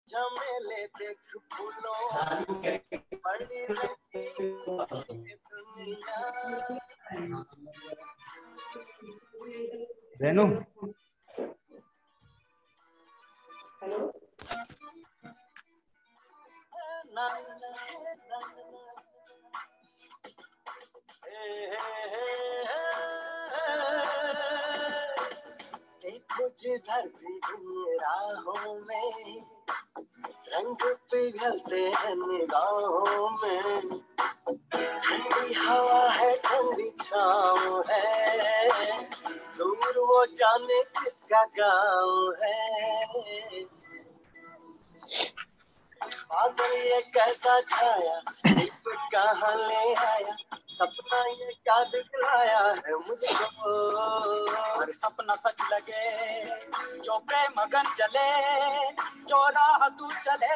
झमेले देख फूलों बड़ी दुनिया। रेनू हेलो जिधर भी राहों में रंग पिघलते हैं निगाहों में। ठंडी हवा है ठंडी छाँव है, दूर वो जाने किसका गाँव है। बादल ये कैसा छाया दीप कहाँ ले आया, सपना ये क्या दिखलाया है मुझको। हर सपना सच लगे जो प्रेम मगन जले, जो राह तू चले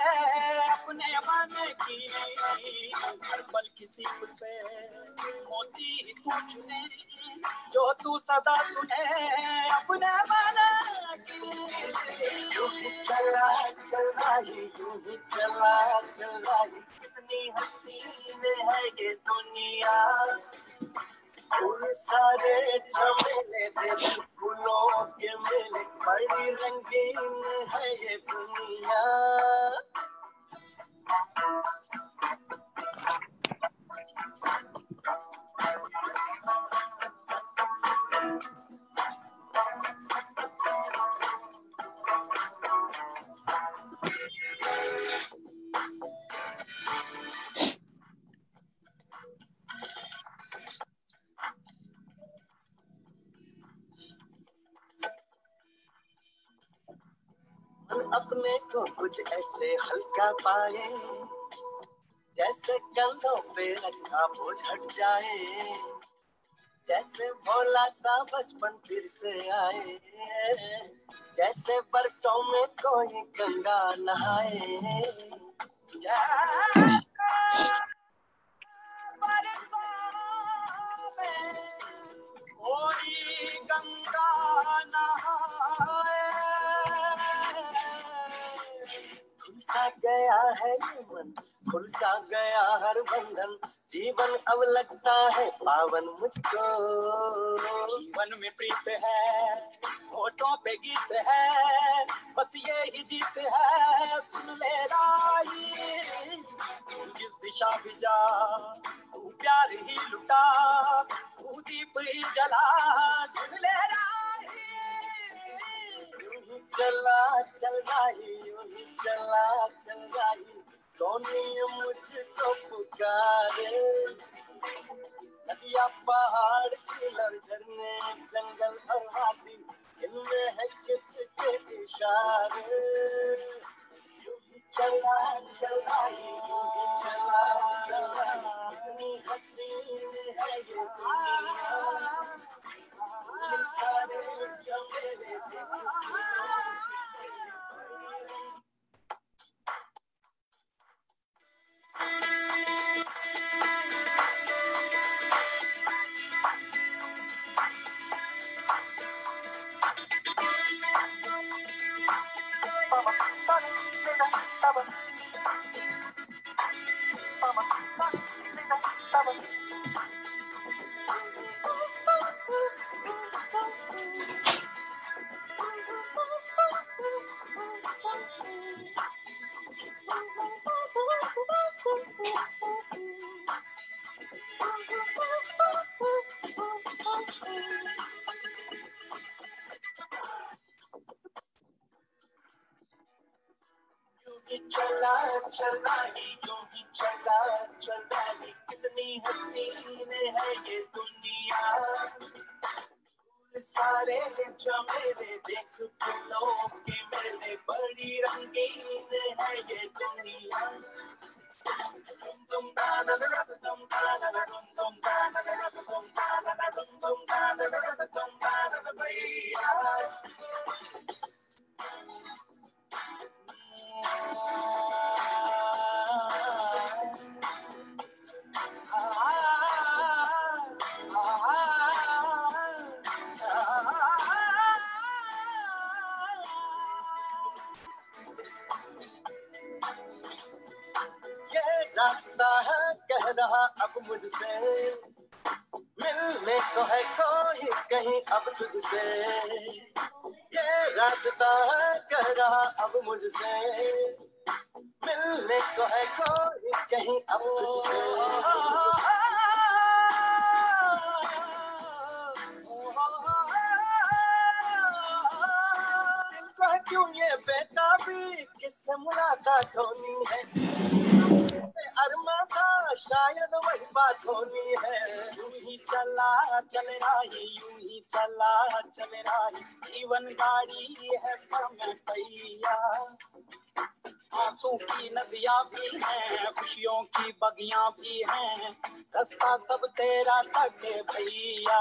अपने मन की। हर पल किसी फूल पे मोती ही तू चुने, जो तू सदा सुने अपने मन की। यूं ही चला चला यूं ही चला चला, कितनी हसीन है ये दुनिया। फूल सारे चमेले देख फूलों के मेले, बड़ी रंगीन है ये दुनिया। अपने को कुछ ऐसे हल्का पाए, जैसे कंधों पे रखा बोझ हट जाए। जैसे भोला सा बचपन फिर से आए, जैसे बरसों में कोई गंगा नहाए। कोई गंगा नहाए, खुलसा गया है ये मन, खुलसा गया हर बंधन, जीवन अब लगता है पावन मुझको। जीवन में प्रीत है, होठों पे गीत है, बस ये ही जीत है। सुन ले राही जिस दिशा भी जा, तू प्यार ही लुटा, तू दीप ही जला। सुन ले राही चला चल रही यूं ही चला चल रही, कौन ये मुझको पुकारे। नदियाँ पहाड़ झील झरने जंगल और वादी, इनमें है किसके इशारे। यूं ही चला चल रही यूं ही चला चल रही, कितनी हसीन है ये दुनिया। सारे चमेले देख चला चला यूं ही चला चला, कितनी हसीन है ये दुनिया। सारे चमेले देख फूलों के मेले, बड़ी रंगीन है ये दुनिया। तुम ताना तुम ताना तुम ताना तुम ताना तुम ताना भैया। रास्ता है कह रहा अब मुझसे, मिलने को है कोई कहीं अब तुझसे। ये रास्ता है कह रहा अब मुझसे, मिलने को है कोई कहीं अब तुझसे। क्यों ये बेताबी किससे मुलाकात होनी है, अरमा था शायद वही बात होनी है। यूं ही चला चल रही, यूं ही चला चल रही, जीवन गाड़ी है समय पहिया। आंसू की नदियां भी हैं, खुशियों की बगियां भी हैं, रास्ता सब तेरा तक भैया।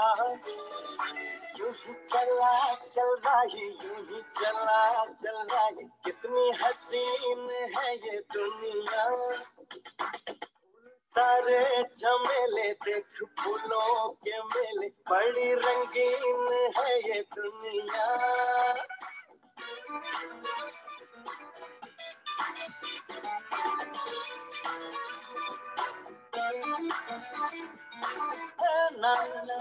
यूं ही चला चल रही, यूं ही चला चल रही, कितनी हसीन है ये दुनिया। सारे झमेले देख फूलों के मेले, बड़ी रंगीन है ये दुनिया। ना ना ना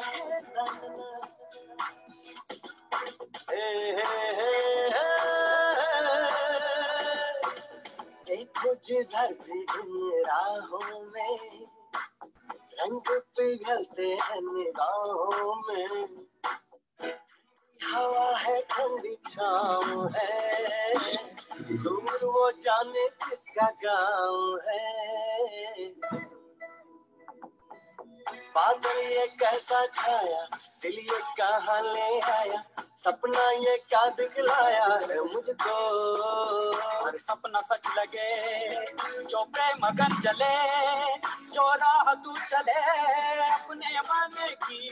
ना जिधर भी इन राहों में रंग पिघलते हैं निगाहों में, हवा है ठंडी छाँव है, दूर वो जाने किसका गाँव है। बादल ये कैसा छाया, दिल ये कहाँ ले आया, सपना ये क्या दिखलाया है मुझको। हर सपना सच लगे जो प्रेम मगन जले, जो राह तू चले अपने मन की,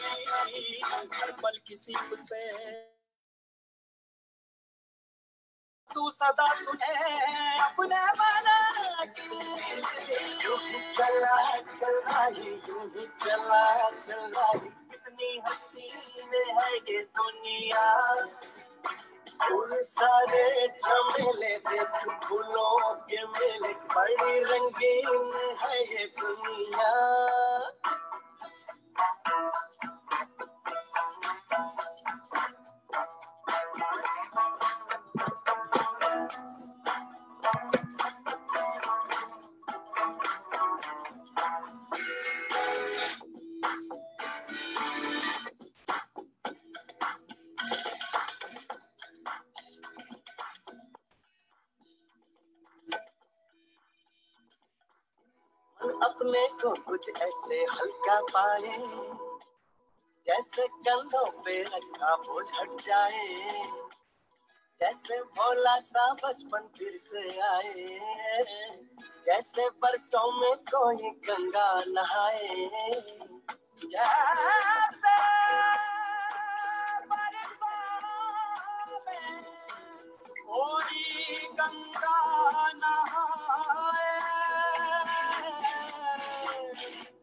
हर पल किसी से तू सदा सुने अपने मन की। यूं ही चला चल रही, यूं ही चला चल रही, कितनी हसीन है ये दुनिया। फूल सारे झमेले देख फूलों के मेले, बड़ी रंगीन है ये दुनिया। अपने को कुछ ऐसे हल्का पाए, जैसे कंधों पे रखा बोझ हट जाए, जैसे भोला सा बचपन फिर से आए, जैसे बरसों में कोई गंगा नहाए। जैसे बरसों में कोई गंगा नहाए,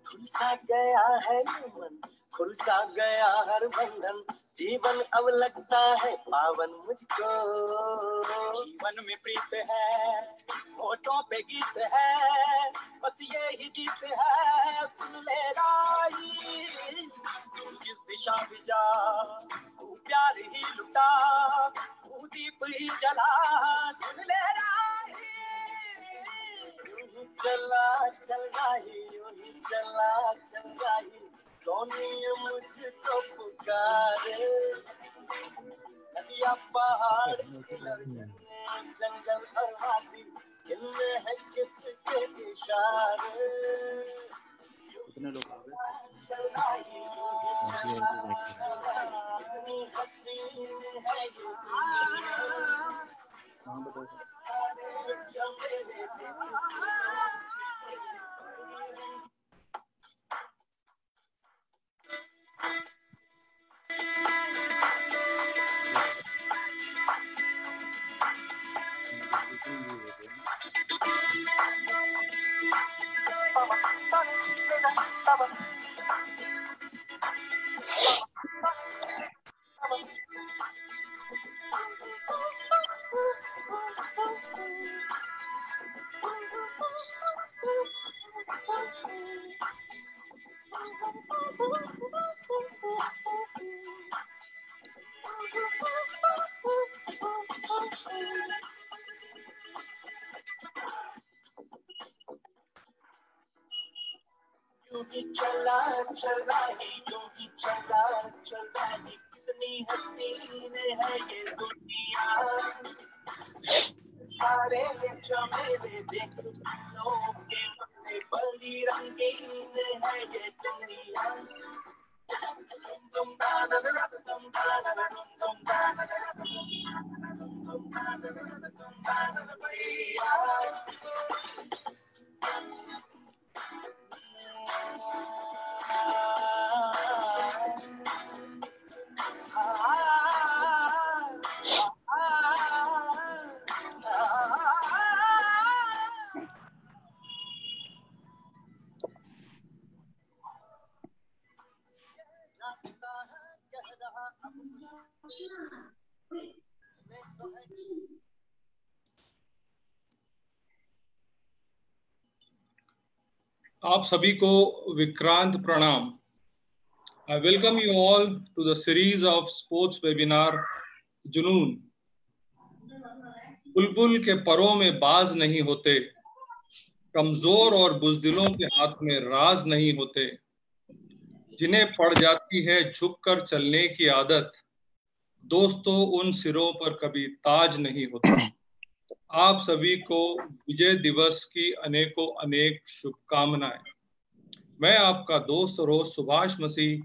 खुल सा गया है मन, खुल सा गया हर बंधन, जीवन अब लगता है पावन मुझको। जीवन में प्रीत है, होठों पे गीत है, बस ये ही जीत है सुन ले राही। तू जिस दिशा भी जा तू प्यार ही लुटा, तू दीप ही जला सुन ले राही। यूं ही चला चल रही, यूं ही चला चल रही, कौन ये मुझको पुकारे। नदिया पहाड़ जंगल और वादी, इनमें है किसके इशारे। कितने लोग आ गए? चल रही, यूं ही चला कितनी हसीन है ये दुनिया। हाँ बताओ। सारे झमेले देख ही चला चला ही, यूं ही चला चला ही, कितनी हसीन है ये दुनिया, सारे चमेले देख फूलों के माथे, बड़ी रंगीन है ये दुनिया। आप सभी को विक्रांत प्रणाम। I welcome you all to the series of sports webinar जुनून। बुलबुल के परों में बाज नहीं होते, कमजोर और बुजदिलों के हाथ में राज नहीं होते, जिन्हें पड़ जाती है झुककर चलने की आदत, दोस्तों उन सिरों पर कभी ताज नहीं होता। आप सभी को विजय दिवस की अनेकों अनेक शुभकामनाएं। मैं आपका दोस्त और host Subhash Masih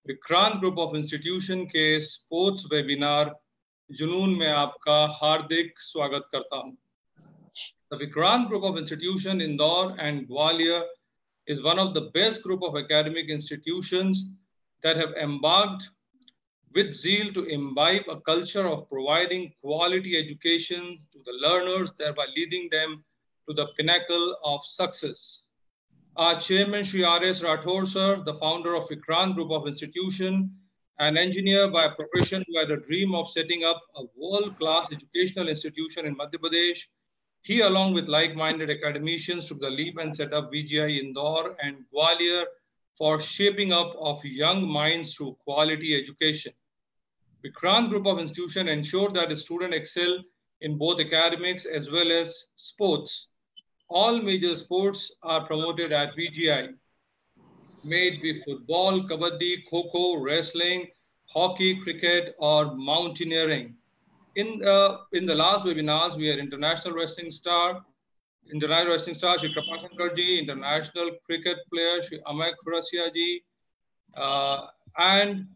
Vikrant group of institution के स्पोर्ट्स वेबिनार जुनून में आपका हार्दिक स्वागत करता हूं। The Vikrant Group of Institution Indore and Gwalior is one of the best group of academic institutions that have embarked with zeal to imbibe a culture of providing quality education to the learners, thereby leading them to the pinnacle of success. Our chairman, Shri R.S. Rathore, sir, the founder of Vikrant Group of Institution, an engineer by profession who had a dream of setting up a world-class educational institution in Madhya Pradesh. He, along with like-minded academicians, took the leap and set up VGI Indore and Gwalior for shaping up of young minds through quality education. Vikrant Group of Institution ensured that the students excel in both academics as well as sports. All major sports are promoted at VGI. May it be football, kabaddi, kho-kho, wrestling, hockey, cricket, or mountaineering. In the last webinars, we had international wrestling star Shri Krapashankar ji, international cricket player Shri Amay Khurasia ji, and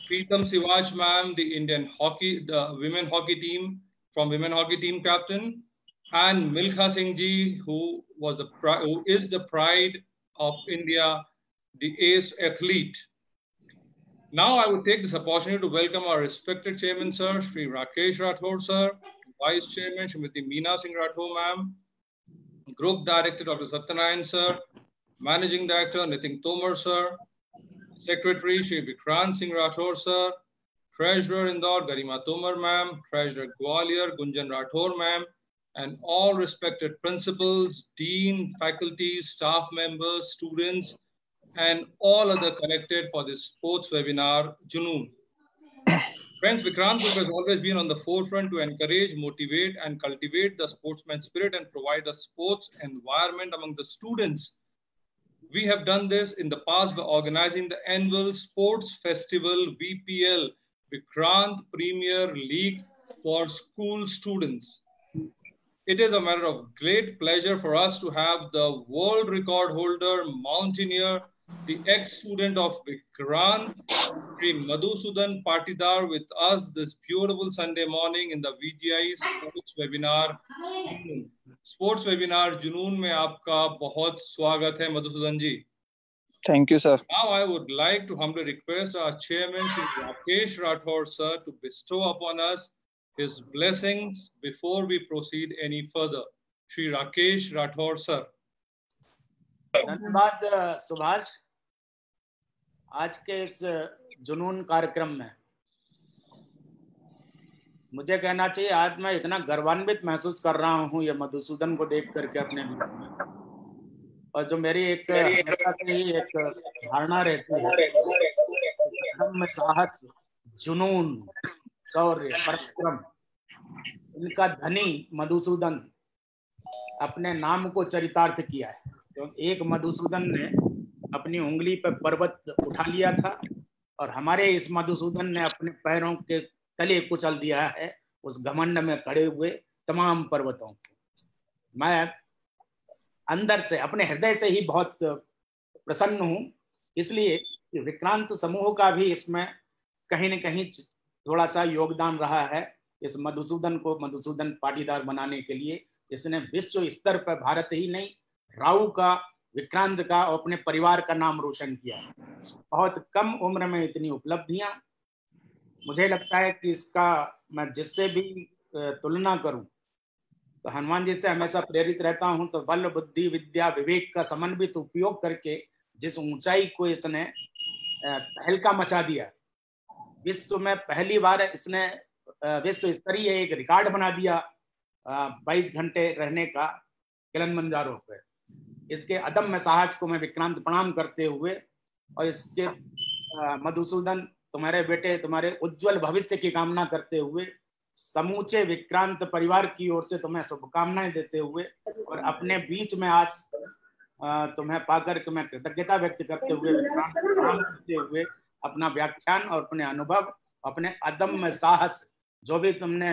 Preetam Sivaj ma'am, the women hockey team captain, and Milkha Singh ji, who is the pride of India, the ace athlete. Now I would take this opportunity to welcome our respected chairman, sir, Shri Rakesh Rathore, sir, vice chairman, Shrimati Meena Singh Rathore, ma'am, group director, Dr. Satyanayan, sir, managing director, Nitin Tomar, sir, secretary, Shri Vikrant Singh Rathore, sir, treasurer Indore, Garima Tomar, ma'am, treasurer Gwalior, Gunjan Rathore, ma'am, and all respected principals, dean, faculty, staff members, students, and all other connected for this sports webinar, Junoon. Friends, Vikrant Group has always been on the forefront to encourage, motivate, and cultivate the sportsman spirit and provide a sports environment among the students. We have done this in the past by organizing the annual Sports Festival VPL, Vikrant Premier League for school students. It is a matter of great pleasure for us to have the world record holder, mountaineer, the ex-student of Vikrant, Shri Madhusudan Patidar, with us this beautiful Sunday morning in the VGI Sports Webinar. Sports Webinar Junoon में आपका बहुत स्वागत है मधुसूदन जी. Thank you, sir. Now I would like to humbly request our chairman, Shri Rakesh Rathore, sir, to bestow upon us his blessings before we proceed any further. Shri Rakesh Rathore, sir. धन्यवाद सुभाष। आज के इस जुनून कार्यक्रम में मुझे कहना चाहिए आज मैं इतना गर्वान्वित महसूस कर रहा हूँ ये मधुसूदन को देख करके अपने बीच में, और जो मेरी एक धारणा रहती है में साहस, जुनून, शौर्य, पराक्रम, इनका धनी मधुसूदन अपने नाम को चरितार्थ किया है। तो एक मधुसूदन ने अपनी उंगली पर पर्वत उठा लिया था और हमारे इस मधुसूदन ने अपने पैरों के तले कुचल दिया है उस घमंड में खड़े हुए तमाम पर्वतों को। मैं अंदर से अपने हृदय से ही बहुत प्रसन्न हूं, इसलिए विक्रांत समूह का भी इसमें कहीं न कहीं थोड़ा सा योगदान रहा है इस मधुसूदन को मधुसूदन पाटीदार बनाने के लिए। इसने विश्व स्तर पर भारत ही नहीं, राव का, विक्रांत का और अपने परिवार का नाम रोशन किया। बहुत कम उम्र में इतनी उपलब्धियां, मुझे लगता है कि इसका मैं जिससे भी तुलना करूं तो हनुमान जी से हमेशा प्रेरित रहता हूं। तो बल बुद्धि विद्या विवेक का समन्वित उपयोग करके जिस ऊंचाई को इसने तहलका मचा दिया, विश्व में पहली बार इसने विश्व स्तरीय एक रिकॉर्ड बना दिया 22 घंटे रहने का किलिमंजारो पे। इसके अदम्य साहस को मैं विक्रांत प्रणाम करते हुए और इसके मधुसूदन तुम्हारे बेटे तुम्हारे उज्जवल भविष्य की कामना करते हुए समूचे विक्रांत परिवार की ओर से तुम्हें शुभकामनाएं देते हुए और अपने बीच में आज तुम्हें पाकर के मैं कृतज्ञता व्यक्त करते हुए विक्रांत प्रणाम करते हुए अपना व्याख्यान और अपने अनुभव, अपने अदम्य साहस, जो भी तुमने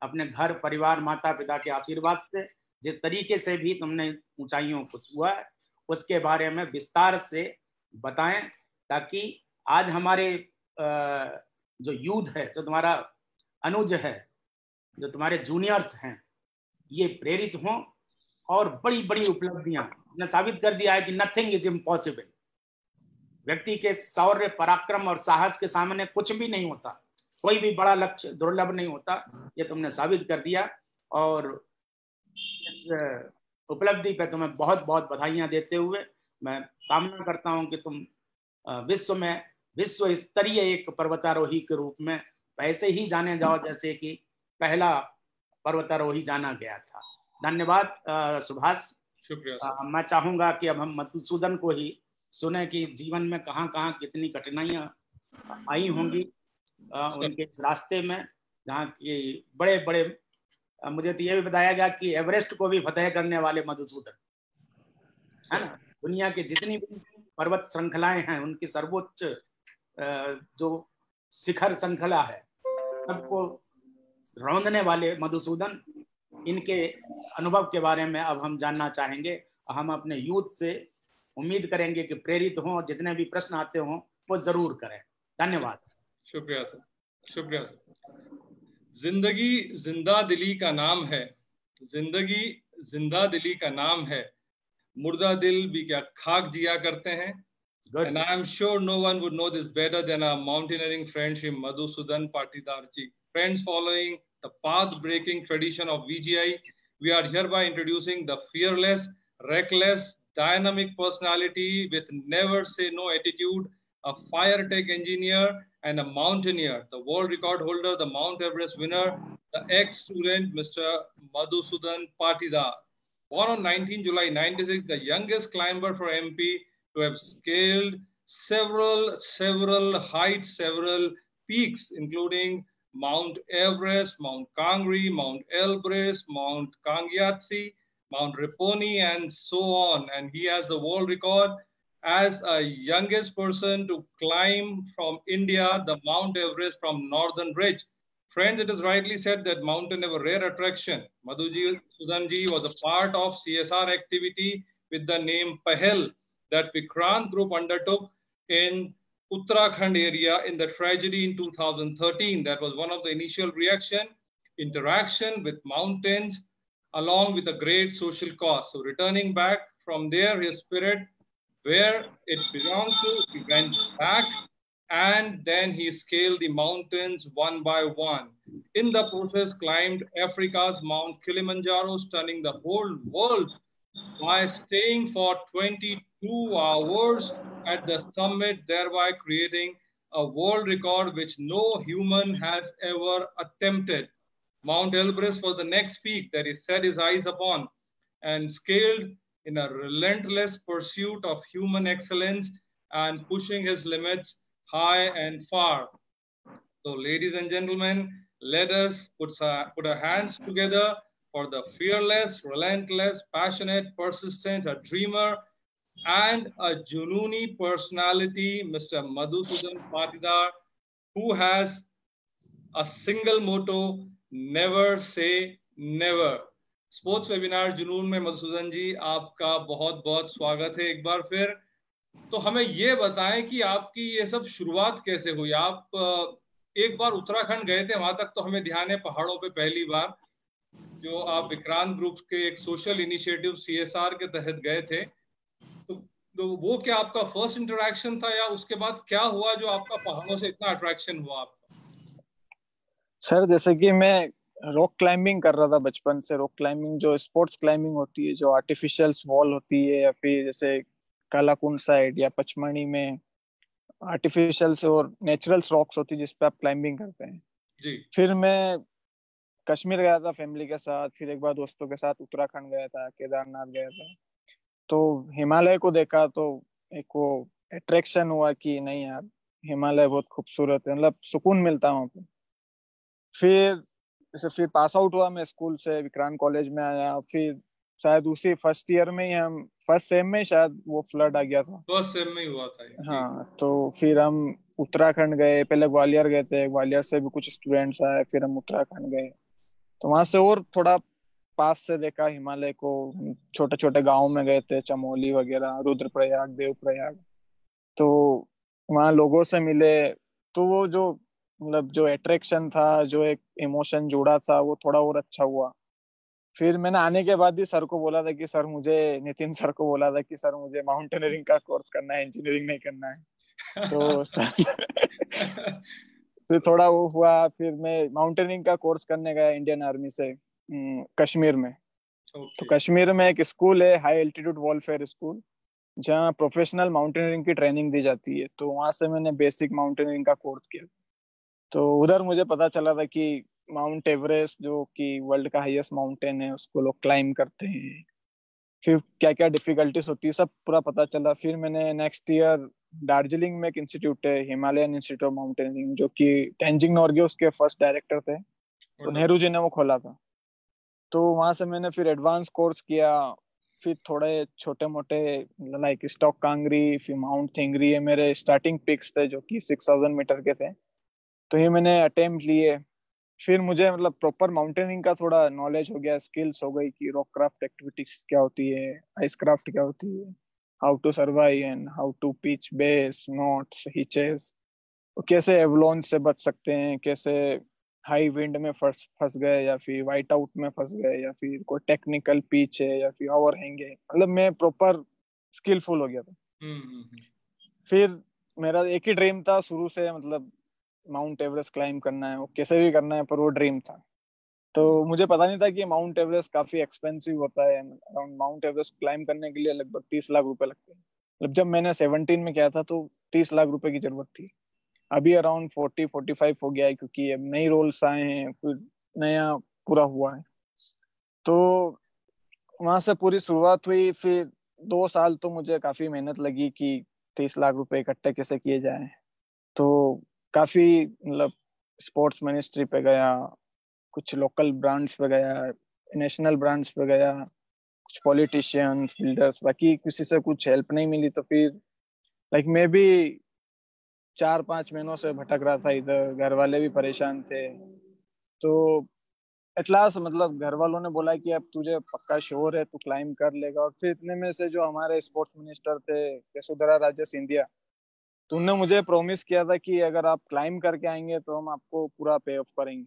अपने घर परिवार माता पिता के आशीर्वाद से जिस तरीके से भी तुमने ऊंचाइयों को छुआ है उसके बारे में विस्तार से बताएं, ताकि आज हमारे जो यूथ है, जो तुम्हारा अनुज है, जो तुम्हारे जूनियर्स हैं, ये प्रेरित हों और बड़ी बड़ी उपलब्धियां ने साबित कर दिया है कि नथिंग इज इम्पॉसिबल। व्यक्ति के शौर्य पराक्रम और साहस के सामने कुछ भी नहीं होता, कोई भी बड़ा लक्ष्य दुर्लभ नहीं होता, ये तुमने साबित कर दिया। और इस उपलब्धि पे तुम्हें बहुत बहुत बधाइयां देते हुए मैं कामना करता हूं कि तुम विश्व स्तरीय एक पर्वतारोही के रूप में वैसे ही जाने जाओ जैसे कि पहला पर्वतारोही जाना गया था। धन्यवाद सुभाष। शुक्रिया। मैं चाहूंगा कि अब हम मधुसूदन को ही सुने कि जीवन में कहाँ कहाँ कितनी कठिनाइयां आई होंगी उनके इस रास्ते में, जहाँ की बड़े बड़े, मुझे तो ये भी बताया गया कि एवरेस्ट को भी फतेह करने वाले मधुसूदन, है ना। दुनिया के जितनी भी पर्वत श्रृंखलाएं हैं उनकी सर्वोच्च जो शिखर श्रृंखला है सबको रौंदने वाले मधुसूदन, इनके अनुभव के बारे में अब हम जानना चाहेंगे। हम अपने यूथ से उम्मीद करेंगे कि प्रेरित हों, जितने भी प्रश्न आते हों वो जरूर करें। धन्यवाद। शुक्रिया सर, शुक्रिया सर। जिंदगी जिंदा दिली का नाम है, जिंदगी जिंदा दिली का नाम है, मुर्दा दिल भी क्या खाक जिया करते हैं। And I am sure no one would know this better than our mountaineering friend Shri Madhusudan Patidar ji. Friends, following the path-breaking tradition of VGI, we are hereby introducing the fearless, reckless, dynamic personality with never say no attitude, a fire tech engineer and a mountaineer, the world record holder, the Mount Everest winner, the ex-student Mr. Madhusudan Patidar. Born on 19 July 96, the youngest climber for MP to have scaled several heights, several peaks, including Mount Everest, Mount Kangri, Mount Elbrus, Mount Kangyatsi, Mount Riponi, and so on. And he has the world record as a youngest person to climb from India the Mount Everest from Northern Ridge. Friends, it is rightly said that mountain have a rare attraction. Madhusudan ji was a part of CSR activity with the name Pahel that Vikrant Group undertook in Uttarakhand area in the tragedy in 2013. That was one of the initial interaction with mountains along with a great social cause. So returning back from there, his spirit, where it belonged to, he went back and then he scaled the mountains one by one. In the process, climbed Africa's Mount Kilimanjaro, stunning the whole world by staying for 22 hours at the summit, thereby creating a world record which no human has ever attempted. Mount Elbrus was the next peak that he set his eyes upon and scaled in a relentless pursuit of human excellence and pushing his limits high and far. So, ladies and gentlemen, let us put our hands together for the fearless, relentless, passionate, persistent, a dreamer, and a Jununi personality, Mr. Madhusudan Patidar, who has a single motto, never say never. Sports webinar जुनून में मधुसूदन जी आपका बहुत बहुत स्वागत है एक बार फिर। तो हमें ये बताएं कि आपकी ये सब शुरुआत कैसे हुई। आप एक बार उत्तराखंड गए थे, वहां तक तो हमें ध्यान है, पहाड़ों पे पहली बार जो आप विक्रांत ग्रुप के एक सोशल इनिशिएटिव CSR के तहत गए थे, तो वो क्या आपका फर्स्ट इंटरेक्शन था या उसके बाद क्या हुआ जो आपका पहाड़ों से इतना अट्रैक्शन हुआ आपका? सर जैसे कि मैं रॉक क्लाइंबिंग कर रहा था बचपन से। रॉक क्लाइंबिंग जो स्पोर्ट्स क्लाइंबिंग होती है, जो आर्टिफिशियल वॉल होती है, या फिर जैसे कालाकुंड साइड या पचमणी में आर्टिफिशियल और नेचुरल रॉक्स होती है जिसपे आप क्लाइंबिंग करते हैं जी। फिर मैं कश्मीर गया था फैमिली के साथ, फिर एक बार दोस्तों के साथ उत्तराखंड गया था, केदारनाथ गया था। तो हिमालय को देखा तो एक वो अट्रैक्शन हुआ कि नहीं यार, हिमालय बहुत खूबसूरत है, मतलब सुकून मिलता है वहाँ पे। फिर पास आउट हुआ मैं स्कूल से, विक्रांत कॉलेज में आया। फिर शायद उसी फर्स्ट ईयर में ही हम फर्स्ट सेम में शायद वो फ्लड आ गया था। फर्स्ट सेम में ही हुआ था। हाँ, तो फिर हम उत्तराखंड गए, पहले ग्वालियर गए थे, ग्वालियर से भी कुछ स्टूडेंट्स आए, फिर हम उत्तराखंड गए। तो वहां से और थोड़ा पास से देखा हिमालय को। छोटे छोटे गाँव में गए थे, चमोली वगैरह, रुद्रप्रयाग, देवप्रयाग। तो वहाँ लोगों से मिले, तो वो जो मतलब जो अट्रैक्शन था, जो एक इमोशन जुड़ा था, वो थोड़ा और अच्छा हुआ। फिर मैंने आने के बाद ही सर को बोला था कि सर मुझे, नितिन सर को बोला था कि सर मुझे माउंटेनियरिंग का कोर्स करना है, इंजीनियरिंग नहीं करना है। तो सर फिर थोड़ा वो हुआ, फिर मैं माउंटेनियरिंग का कोर्स करने गया इंडियन आर्मी से कश्मीर में। तो कश्मीर में एक स्कूल है, हाई एल्टीट्यूड वॉरफेयर स्कूल, जहाँ प्रोफेशनल माउंटेनियरिंग की ट्रेनिंग दी जाती है। तो वहां से मैंने बेसिक माउंटेनियरिंग का कोर्स किया। तो उधर मुझे पता चला था कि माउंट एवरेस्ट जो कि वर्ल्ड का हाईएस्ट माउंटेन है, उसको लोग क्लाइम करते हैं, फिर क्या क्या डिफिकल्टीज होती है, सब पूरा पता चला। फिर मैंने नेक्स्ट ईयर दार्जिलिंग में एक इंस्टीट्यूट है, हिमालयन इंस्टीट्यूट ऑफ माउंटेनियरिंग, जो कि तेंजिंग नोर्गे उसके फर्स्ट डायरेक्टर थे, तो नेहरू जी ने वो खोला था। तो वहां से मैंने फिर एडवांस कोर्स किया। फिर थोड़े छोटे मोटे लाइक स्टॉक कांगरी, फिर माउंट थिंगरी, ये मेरे स्टार्टिंग पिक्स थे जो कि 6000 मीटर के थे। तो ये मैंने अटेम्प्ट लिए। फिर मुझे मतलब प्रॉपर माउंटेनिंग का थोड़ा नॉलेज हो गया, स्किल्स हो गई कि रॉक क्राफ्ट एक्टिविटीज क्या होती है, आइस क्राफ्ट क्या होती है, how to survive and how to pitch base notes hitches, कैसे एवलोन से बच सकते हैं, कैसे हाई विंड में फंस गए या फिर वाइट आउट में फंस गए, या फिर कोई टेक्निकल पिच है या फिर ओवरहैंग है। मतलब मैं प्रॉपर स्किलफुल हो गया था। फिर मेरा एक ही ड्रीम था शुरू से, मतलब माउंट एवरेस्ट क्लाइम करना है, वो कैसे भी करना है, पर वो ड्रीम था। तो मुझे पता नहीं था कि माउंट एवरेस्ट काफी एक्सपेंसिव होता है। अराउंड माउंट एवरेस्ट क्लाइम करने के लिए लगभग 30 लाख रुपए लगते हैं। मतलब जब मैंने 17 में किया था तो 30 लाख रुपए की जरूरत थी। अभी अराउंड 40-45 हो गया है, क्योंकि अब नई रोल्स आए हैं, फिर नया पूरा हुआ है। तो वहां से पूरी शुरुआत हुई। फिर 2 साल तो मुझे काफी मेहनत लगी कि 30 लाख रुपए इकट्ठे कैसे किए जाए। तो काफी मतलब स्पोर्ट्स मिनिस्ट्री पे गया, कुछ लोकल ब्रांड्स पे गया, नेशनल ब्रांड्स पे गया, कुछ पॉलिटिशियंस, बिल्डर्स, बाकी किसी से कुछ हेल्प नहीं मिली। तो फिर लाइक मैं भी 4-5 महीनों से भटक रहा था इधर, घर वाले भी परेशान थे। तो एट लास्ट मतलब घर वालों ने बोला कि अब तुझे पक्का श्योर है, तू क्लाइम कर लेगा। और फिर इतने में से जो हमारे स्पोर्ट्स मिनिस्टर थे यशोधरा राजे सिंधिया, तो उन्होंने मुझे प्रॉमिस किया था कि अगर आप क्लाइम करके आएंगे तो हम आपको पूरा पे ऑफ करेंगे।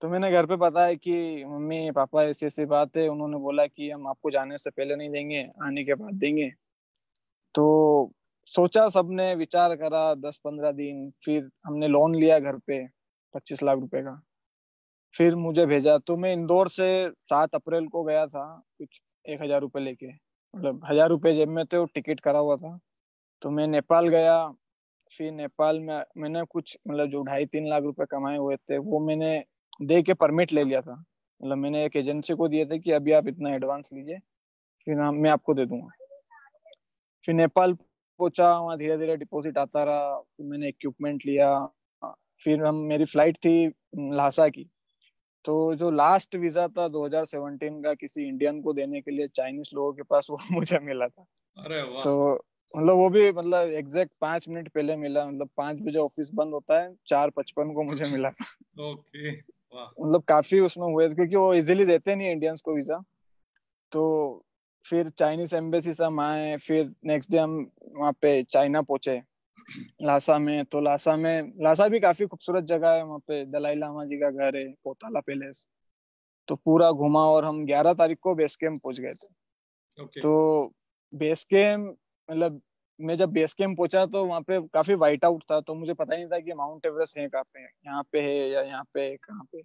तो मैंने घर पे बताया कि मम्मी पापा ऐसी ऐसी बात है, उन्होंने बोला कि हम आपको जाने से पहले नहीं देंगे, आने के बाद देंगे। तो सोचा, सबने विचार करा 10-15 दिन, फिर हमने लोन लिया घर पे 25 लाख रुपए का, फिर मुझे भेजा। तो मैं इंदौर से 7 अप्रैल को गया था, कुछ 1000 रुपये लेके, मतलब 1000 रुपये जेब में थे, वो टिकट करा हुआ था। तो मैं नेपाल गया। फिर नेपाल में मैंने कुछ मतलब जो 2.5-3 लाख रुपए कमाए हुए थे वो मैंने दे के परमिट ले लिया था। मतलब मैंने एक एजेंसी को दिए थे कि अभी आप इतना एडवांस लीजिए, फिर मैं आपको दे दूंगा। फिर नेपाल पहुंचा, वहाँ धीरे धीरे डिपॉजिट आता रहा। फिर मैंने इक्विपमेंट लिया। फिर मेरी फ्लाइट थी ल्हासा की। तो जो लास्ट वीजा था 2017 का किसी इंडियन को देने के लिए चाइनीज लोगों के पास, वो मुझे मिला था। अरे वाह। तो मतलब वो भी मतलब एग्जैक्ट 5 मिनट पहले मिला, मतलब 5 बजे ऑफिस बंद होता है, 4:55 को मुझे मिला था। ओके, वाह। मतलब काफी उसमें हुए थे, क्योंकि वो इजीली देते नहीं इंडियंस को वीजा। तो फिर चाइनीज एम्बेसी से हम आए, फिर नेक्स्ट डे हम वहाँ पे चाइना पहुंचे, लासा में। तो लासा भी काफी खूबसूरत जगह है, वहाँ पे दलाई लामा जी का घर है, पोताला पैलेस। तो पूरा घुमा और हम 11 तारीख को बेस कैंप पहुंच गए थे। ओके। तो बेस कैंप मतलब मैं जब बेस कैंप पहुंचा तो वहाँ पे काफी वाइट आउट था, तो मुझे पता ही नहीं था कि माउंट एवरेस्ट है कहाँ पे, यहाँ पे है या यहाँ पे है, कहाँ पे।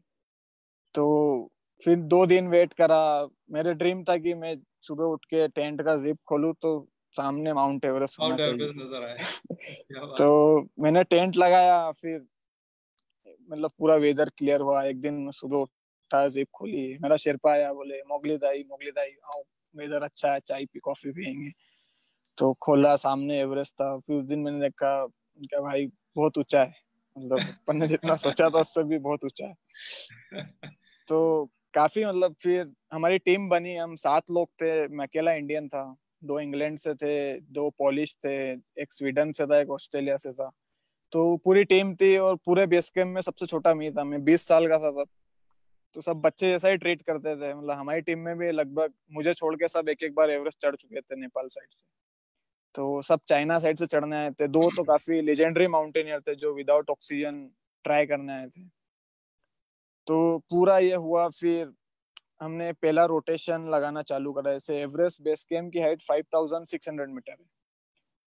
तो फिर 2 दिन वेट करा। मेरे ड्रीम था कि मैं सुबह उठ के टेंट का जिप खोलूं तो सामने माउंट एवरेस्ट होना माउंट चाहिए। एवरेस्ट नजर आए, क्या बात। तो मैंने टेंट लगाया, फिर मतलब पूरा वेदर क्लियर हुआ। एक दिन सुबह उठा, जिप खोली, मेरा शेरपा आया, बोले मोगली दाई आओ, वेदर अच्छा है, चाय पी कॉफी पियेंगे। तो खोला, सामने एवरेस्ट था। फिर उस दिन मैंने देखा, क्या भाई बहुत ऊंचा है, मतलब अपन ने जितना सोचा था उससे भी बहुत ऊंचा है। तो काफी मतलब फिर हमारी टीम बनी, हम 7 लोग थे, मैं अकेला इंडियन था, 2 इंग्लैंड से थे, 2 पॉलिश थे, एक स्वीडन से था, एक ऑस्ट्रेलिया से था। तो पूरी टीम थी, और पूरे बेस कैंप में सबसे छोटा मैं था, मैं 20 साल का था तब। तो सब बच्चे जैसा ही ट्रीट करते थे, मतलब हमारी टीम में भी लगभग मुझे छोड़ के सब एक एक बार एवरेस्ट चढ़ चुके थे नेपाल साइड से। तो सब चाइना साइड से चढ़ने आए थे, 2 तो काफी लेजेंडरी माउंटेनियर थे जो विदाउट ऑक्सीजन ट्राई करने आए थे। तो पूरा ये हुआ। फिर हमने पहला रोटेशन लगाना चालू करा। जैसे एवरेस्ट बेस कैंप की हाइट 5600 मीटर है।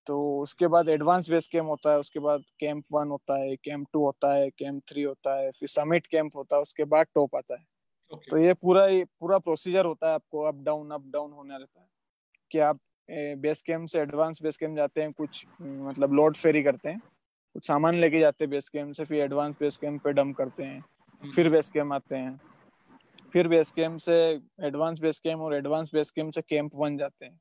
तो उसके बाद एडवांस बेस कैंप होता है, उसके बाद कैंप 1 होता है, कैंप 2 होता है, कैंप 3 होता है, फिर समिट कैंप होता है, उसके बाद टॉप आता है। तो ओके। ये पूरा प्रोसीजर होता है, आपको अप डाउन होने रहता है कि आप बेस कैंप से एडवांस बेस कैंप जाते हैं, कुछ मतलब लोड फेरी करते हैं, कुछ सामान लेके जाते हैं बेस कैंप से, फिर एडवांस बेस कैंप पे डंप करते हैं, फिर बेस कैंप आते हैं, फिर बेस कैंप से एडवांस बेस कैंप, और एडवांस बेस कैंप से कैंप 1 जाते हैं।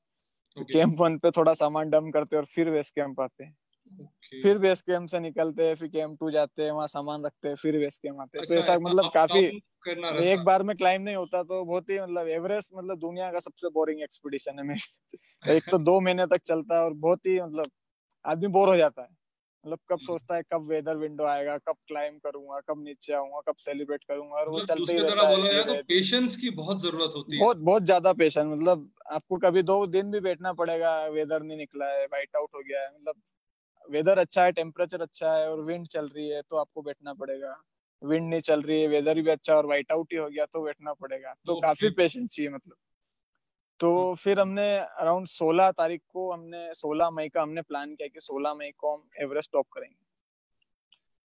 तो ओके। कैंप 1 पे थोड़ा सामान डंप करते हैं और फिर बेस कैंप आते हैं, ओके। फिर बेस कैंप से निकलते हैं, फिर कैंप 2 जाते हैं, वहाँ सामान रखते हैं, फिर बेस कैंप आते हैं। तो अच्छा, ऐसा ऐसा मतलब अप काफी, डाउन करना और रहता। एक बार में क्लाइम नहीं होता। तो बहुत ही मतलब एवरेस्ट मतलब दुनिया का सबसे बोरिंग एक्सपीडिशन है मेरी। एक तो 2 महीने तक चलता है, और बहुत ही मतलब आदमी बोर हो जाता है। मतलब कब सोचता है कब वेदर विंडो आएगा, कब क्लाइम करूंगा, कब नीचे आऊंगा, कब सेलिब्रेट करूंगा, और वो मतलब चलते ही दूसरी तरह रहता है बोला जाए तो धीरे धीरे। पेशेंस की बहुत जरूरत होती है। बहुत बहुत ज्यादा पेशेंस, मतलब आपको कभी 2 दिन भी बैठना पड़ेगा, वेदर नहीं निकला है, वाइट आउट हो गया है, मतलब वेदर अच्छा है, टेम्परेचर अच्छा है और विंड चल रही है, तो आपको बैठना पड़ेगा। विंड नहीं चल रही है, वेदर भी अच्छा और वाइट आउट ही हो गया, तो बैठना पड़ेगा। तो काफी ओके। पेशेंस चाहिए मतलब। तो फिर हमने अराउंड 16 तारीख को, हमने 16 मई का हमने प्लान किया कि 16 मई को हम एवरेस्ट टॉप करेंगे।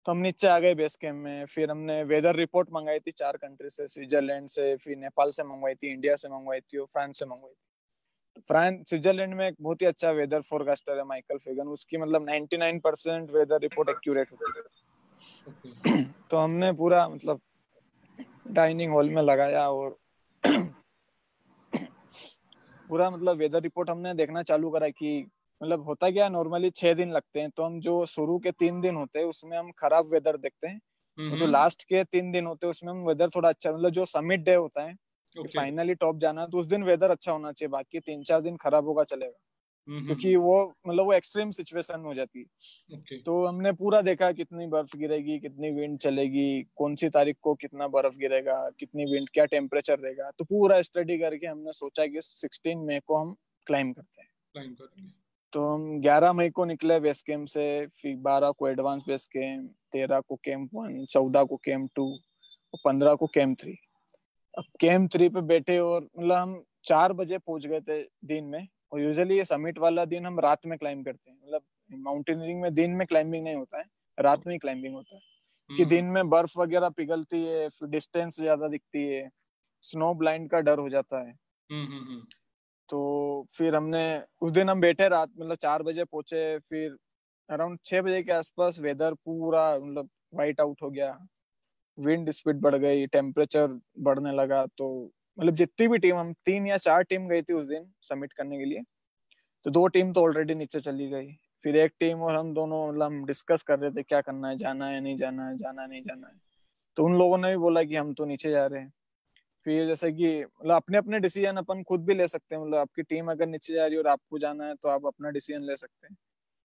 तो हम नीचे आ गए बेस कैंप में। फिर हमने वेदर रिपोर्ट मंगाई थी 4 कंट्री से, स्विट्जरलैंड से, फिर नेपाल से मंगवाई थी, इंडिया से मंगवाई थी, और फ्रांस से मंगवाई थी। फ्रांस स्विट्जरलैंड में एक बहुत ही अच्छा वेदर फोरकास्टर है, माइकल फेगन, उसकी मतलब 99% वेदर रिपोर्ट एक्यूरेट होती ओके। है। तो हमने पूरा मतलब डाइनिंग हॉल में लगाया, और पूरा मतलब वेदर रिपोर्ट हमने देखना चालू करा कि मतलब होता क्या, नॉर्मली 6 दिन लगते हैं। तो हम जो शुरू के 3 दिन होते हैं उसमें हम खराब वेदर देखते हैं, और जो हम्म। लास्ट के 3 दिन होते हैं उसमें हम वेदर थोड़ा अच्छा, मतलब जो समिट डे होता है कि ओके। फाइनली टॉप जाना है, तो उस दिन वेदर अच्छा होना चाहिए, बाकी 3-4 दिन खराब होगा चलेगा, हम्म। क्योंकि वो मतलब वो एक्सट्रीम सिचुएशन हो जाती है। ओके। तो हमने पूरा देखा कितनी बर्फ गिरेगी, कितनी विंड चलेगी, कौन सी तारीख को कितना बर्फ गिरेगा, कितनी विंड, क्या टेम्परेचर रहेगा। तो पूरा स्टडी करके हमने सोचा कि 16 मई को हम क्लाइम करते हैं। क्लाइम करेंगे। तो हम 11 मई को निकले बेस कैंप से, फिर 12 को एडवांस बेस कैंप, 13 को कैंप 1, 14 को कैंप 2, और 15 को कैंप 3। अब कैंप 3 पे बैठे, और मतलब हम 4 बजे पहुंच गए थे दिन में। और यूजुअली ये समिट वाला दिन हम रात में क्लाइम करते हैं, मतलब माउंटेनियरिंग में दिन में क्लाइमिंग नहीं होता है, रात में ही क्लाइंबिंग होता है। कि दिन हम्म। में बर्फ वगैरह पिघलती है, फिर डिस्टेंस ज्यादा दिखती है, स्नो ब्लाइंड का डर हो जाता है। हम्म। तो फिर हमने उस दिन हम बैठे रात, मतलब 4 बजे पहुंचे, फिर अराउंड 6 बजे के आसपास वेदर पूरा मतलब वाइट आउट हो गया, विंड स्पीड बढ़ गई, टेम्परेचर बढ़ने लगा। तो मतलब जितनी भी टीम, हम 3 या 4 टीम गई थी उस दिन सबमिट करने के लिए, तो 2 टीम तो ऑलरेडी नीचे चली गई। फिर एक टीम और हम दोनों मतलब हम डिस्कस कर रहे थे क्या करना है, जाना है नहीं जाना है, जाना है नहीं जाना है। तो उन लोगों ने भी बोला कि हम तो नीचे जा रहे हैं। फिर जैसे कि मतलब अपने अपने डिसीजन अपन खुद भी ले सकते हैं, मतलब आपकी टीम अगर नीचे जा रही है और आपको जाना है तो आप अपना डिसीजन ले सकते हैं।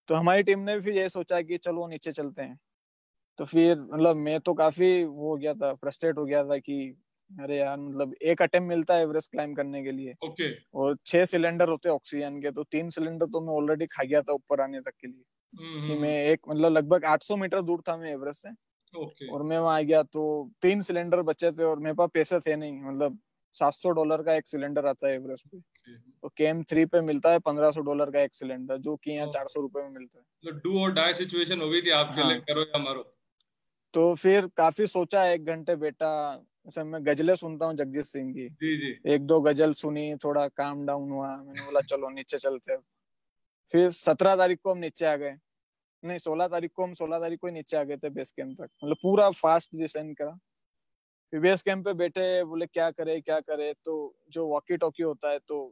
तो हमारी टीम ने भी फिर ये सोचा कि चलो नीचे चलते हैं। तो फिर मतलब मैं तो काफी वो हो गया था, फ्रस्ट्रेट हो गया था कि अरे यार मतलब एक अटेम्प्ट मिलता है एवरेस्ट क्लाइम करने के लिए, ओके और 6 सिलेंडर होते हैं ऑक्सीजन के, तो 3 सिलेंडर तो मैं ऑलरेडी खा गया था ऊपर आने तक के लिए। कि मैं एक मतलब लगभग 800 मीटर दूर था मैं एवरेस्ट से, ओके और मैं वहां आ गया तो 3 सिलेंडर बचे थे और मेरे पास पैसे थे नहीं, मतलब $700 का एक सिलेंडर आता है एवरेस्ट पे, तो KM3 पे मिलता है $1500 का एक सिलेंडर, जो कि यहाँ 400 रुपए में मिलता है। मतलब डू और डाई सिचुएशन हो गई थी आपके लिए, हाँ, करो या मरो। तो फिर काफी सोचा, 1 घंटे बैठा, उसे मैं गजलें सुनता हूँ जगजीत सिंह की, जी जी 1-2 गजल सुनी, थोड़ा काम डाउन हुआ, मैंने बोला चलो नीचे चलते हैं। फिर 17 तारीख को हम नीचे आ गए, नहीं 16 तारीख को, हम 16 तारीख को ही नीचे आ गए थे बेस कैंप तक, मतलब पूरा फास्ट डिसेंड करा। फिर बेस कैंप पे बैठे, बोले क्या करे क्या करे, तो जो वॉकी टॉकी होता है, तो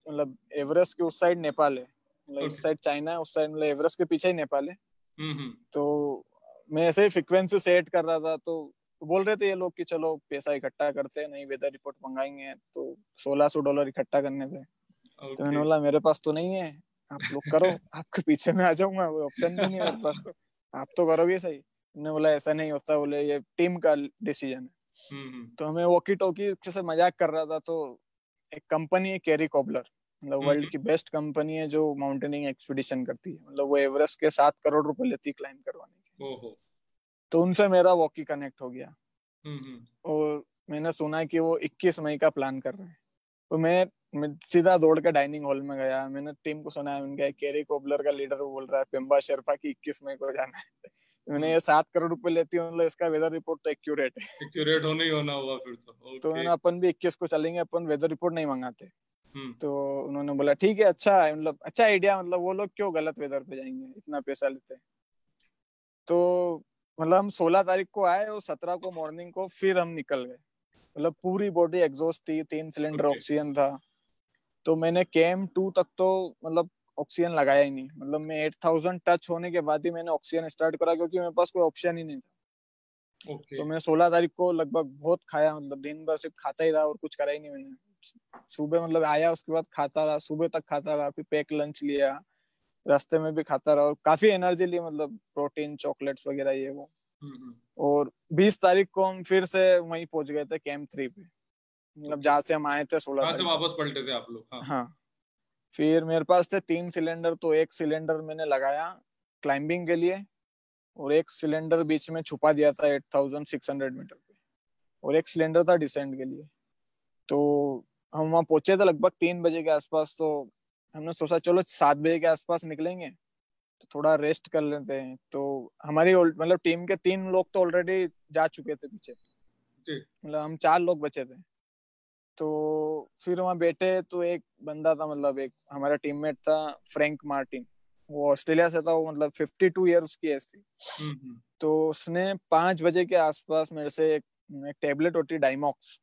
मतलब एवरेस्ट के उस साइड नेपाल है, मतलब इस ओके साइड चाइना है, उस साइड मतलब एवरेस्ट के पीछे ही नेपाल है। हम्म। तो मैं ऐसे ही फ्रिक्वेंसी सेट कर रहा था, तो बोल रहे थे ये लोग कि चलो पैसा इकट्ठा करते हैं, नहीं वेदर रिपोर्ट मंगाएंगे, तो $1600 इकट्ठा करने थे। तो मैंने ओके बोला मेरे पास तो नहीं है, आप लोग करो, आपके पीछे में आ जाऊंगा, वो ऑप्शन भी नहीं है मेरे पास, तो आप तो करोगे सही। मैंने बोला ऐसा नहीं होता, बोले ये टीम का डिसीजन है। हम्म तो हमें वॉकी टॉकी से मजाक कर रहा था, तो एक कंपनी है कैरी कॉबलर, मतलब वर्ल्ड हम्म। की बेस्ट कंपनी है जो माउंटेनिंग एक्सपीडिशन करती है, मतलब वो एवरेस्ट के 7 करोड़ रुपए लेती है क्लाइम करवाने के। ओहो तो उनसे मेरा वॉकी कनेक्ट हो गया, हम्म। और मैंने सुना कि वो 21 मई का प्लान कर रहे हैं। तो मैं सीधा दौड़ के डाइनिंग हॉल में गया, मैंने टीम को सुनाया, मैंने कहा केरी कोबलर का लीडर बोल रहा है पेम्बा शेरपा की 21 मई को जाना है। मैंने ये 7 करोड़ रुपए लेती हूँ, मतलब इसका वेदर रिपोर्ट तो एक्यूरेट है। एक्यूरेट होना ही होना हुआ फिर तो। तो ओके मैंने अपन भी 21 को चलेंगे, अपन वेदर रिपोर्ट नहीं मंगाते। हम्म तो उन्होंने बोला ठीक है, अच्छा है, मतलब अच्छा आइडिया, मतलब वो लोग क्यों गलत वेदर पे जाएंगे, इतना पैसा लेते हैं। तो मतलब हम 16 तारीख को आए, और 17 को मॉर्निंग को फिर हम निकल गए, मतलब पूरी बॉडी एग्जॉस्ट थी, 3 सिलेंडर ओके ऑक्सीजन था। तो मैंने KM2 तक तो मतलब ऑक्सीजन लगाया ही नहीं, मतलब मैं 8000 टच होने के बाद ही मैंने ऑक्सीजन स्टार्ट करा, क्योंकि मेरे पास कोई ऑप्शन ही नहीं था। ओके तो मैं 16 तारीख को लगभग बहुत खाया, मतलब दिन भर सिर्फ खाता ही रहा और कुछ करा ही नहीं मैंने। सुबह मतलब आया, उसके बाद खाता रहा, सुबह तक खाता रहा, फिर पैक लंच लिया, रास्ते में भी खाता रहा, और काफी एनर्जी ली, मतलब प्रोटीन चॉकलेट्स वगैरह ये वो। हम्म। और 20 तारीख को हम फिर से वहीं पहुंच गए थे KM3 पे, मतलब ओके जहाँ से हम आए थे 16 कहाँ से तारीख को। वापस पलटे थे आप लोग? हाँ हाँ, फिर मेरे पास थे 3 सिलेंडर, तो एक सिलेंडर मैंने लगाया क्लाइंबिंग के लिए, और एक सिलेंडर बीच में छुपा दिया था 8600 मीटर पे, और एक सिलेंडर था डिसेंट के लिए। तो हम वहाँ पहुंचे थे लगभग 3 बजे के आसपास, तो हमने सोचा चलो 7 बजे के आसपास निकलेंगे, तो थोड़ा रेस्ट कर लेते हैं। तो हमारी मतलब टीम के 3 लोग तो ऑलरेडी जा चुके थे पीछे, जी मतलब हम 4 लोग बचे थे। तो फिर वहाँ बैठे, तो एक बंदा था, मतलब एक हमारा टीममेट था, फ्रैंक मार्टिन, वो ऑस्ट्रेलिया से था, वो मतलब 52 ईयर उसकी एज थी। हम्म। तो उसने 5 बजे के आसपास मेरे से एक टेबलेट होती है डाइमॉक्स,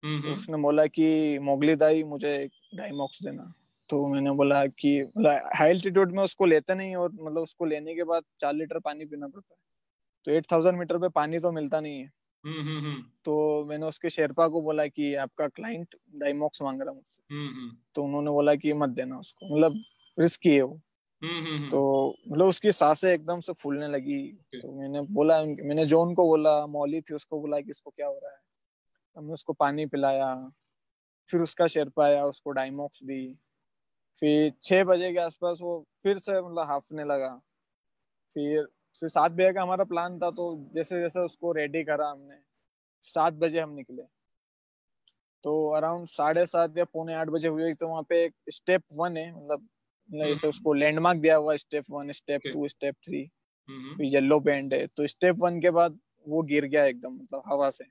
तो हम्म। उसने बोला कि मोगली दाई मुझे एक डाइमॉक्स देना। तो मैंने बोला कि मतलब हाई एल्टीट्यूड में उसको लेते नहीं, और मतलब उसको लेने के बाद 4 लीटर पानी पीना पड़ता है, तो 8000 मीटर पे पानी तो मिलता नहीं है। हम्म। तो मैंने उसके शेरपा को बोला कि आपका क्लाइंट डाइमॉक्स मांग रहा है मुझसे। हम्म। तो उन्होंने बोला कि मत देना उसको, मतलब रिस्की है वो। तो मतलब उसकी सांसें एकदम से फूलने लगी। ओके तो मैंने बोला, मैंने जॉन को बोला, मौली थी उसको बोला कि इसको क्या हो रहा है। हमने उसको पानी पिलाया, फिर उसका शेरपा आया, उसको डाइमॉक्स दी। फिर 6 बजे के आसपास वो फिर से मतलब हाफने लगा। फिर 7 बजे का हमारा प्लान था, तो जैसे जैसे उसको रेडी करा हमने, 7 बजे हम निकले। तो अराउंड 7:30 या पौने 8 बजे हुए, तो वहाँ पे एक स्टेप 1 है, मतलब जैसे उसको लैंडमार्क दिया हुआ, स्टेप 1 स्टेप ओके 2 स्टेप 3, हम्म। फिर येलो बैंड है। तो स्टेप 1 के बाद वो गिर गया एकदम, मतलब हवा से,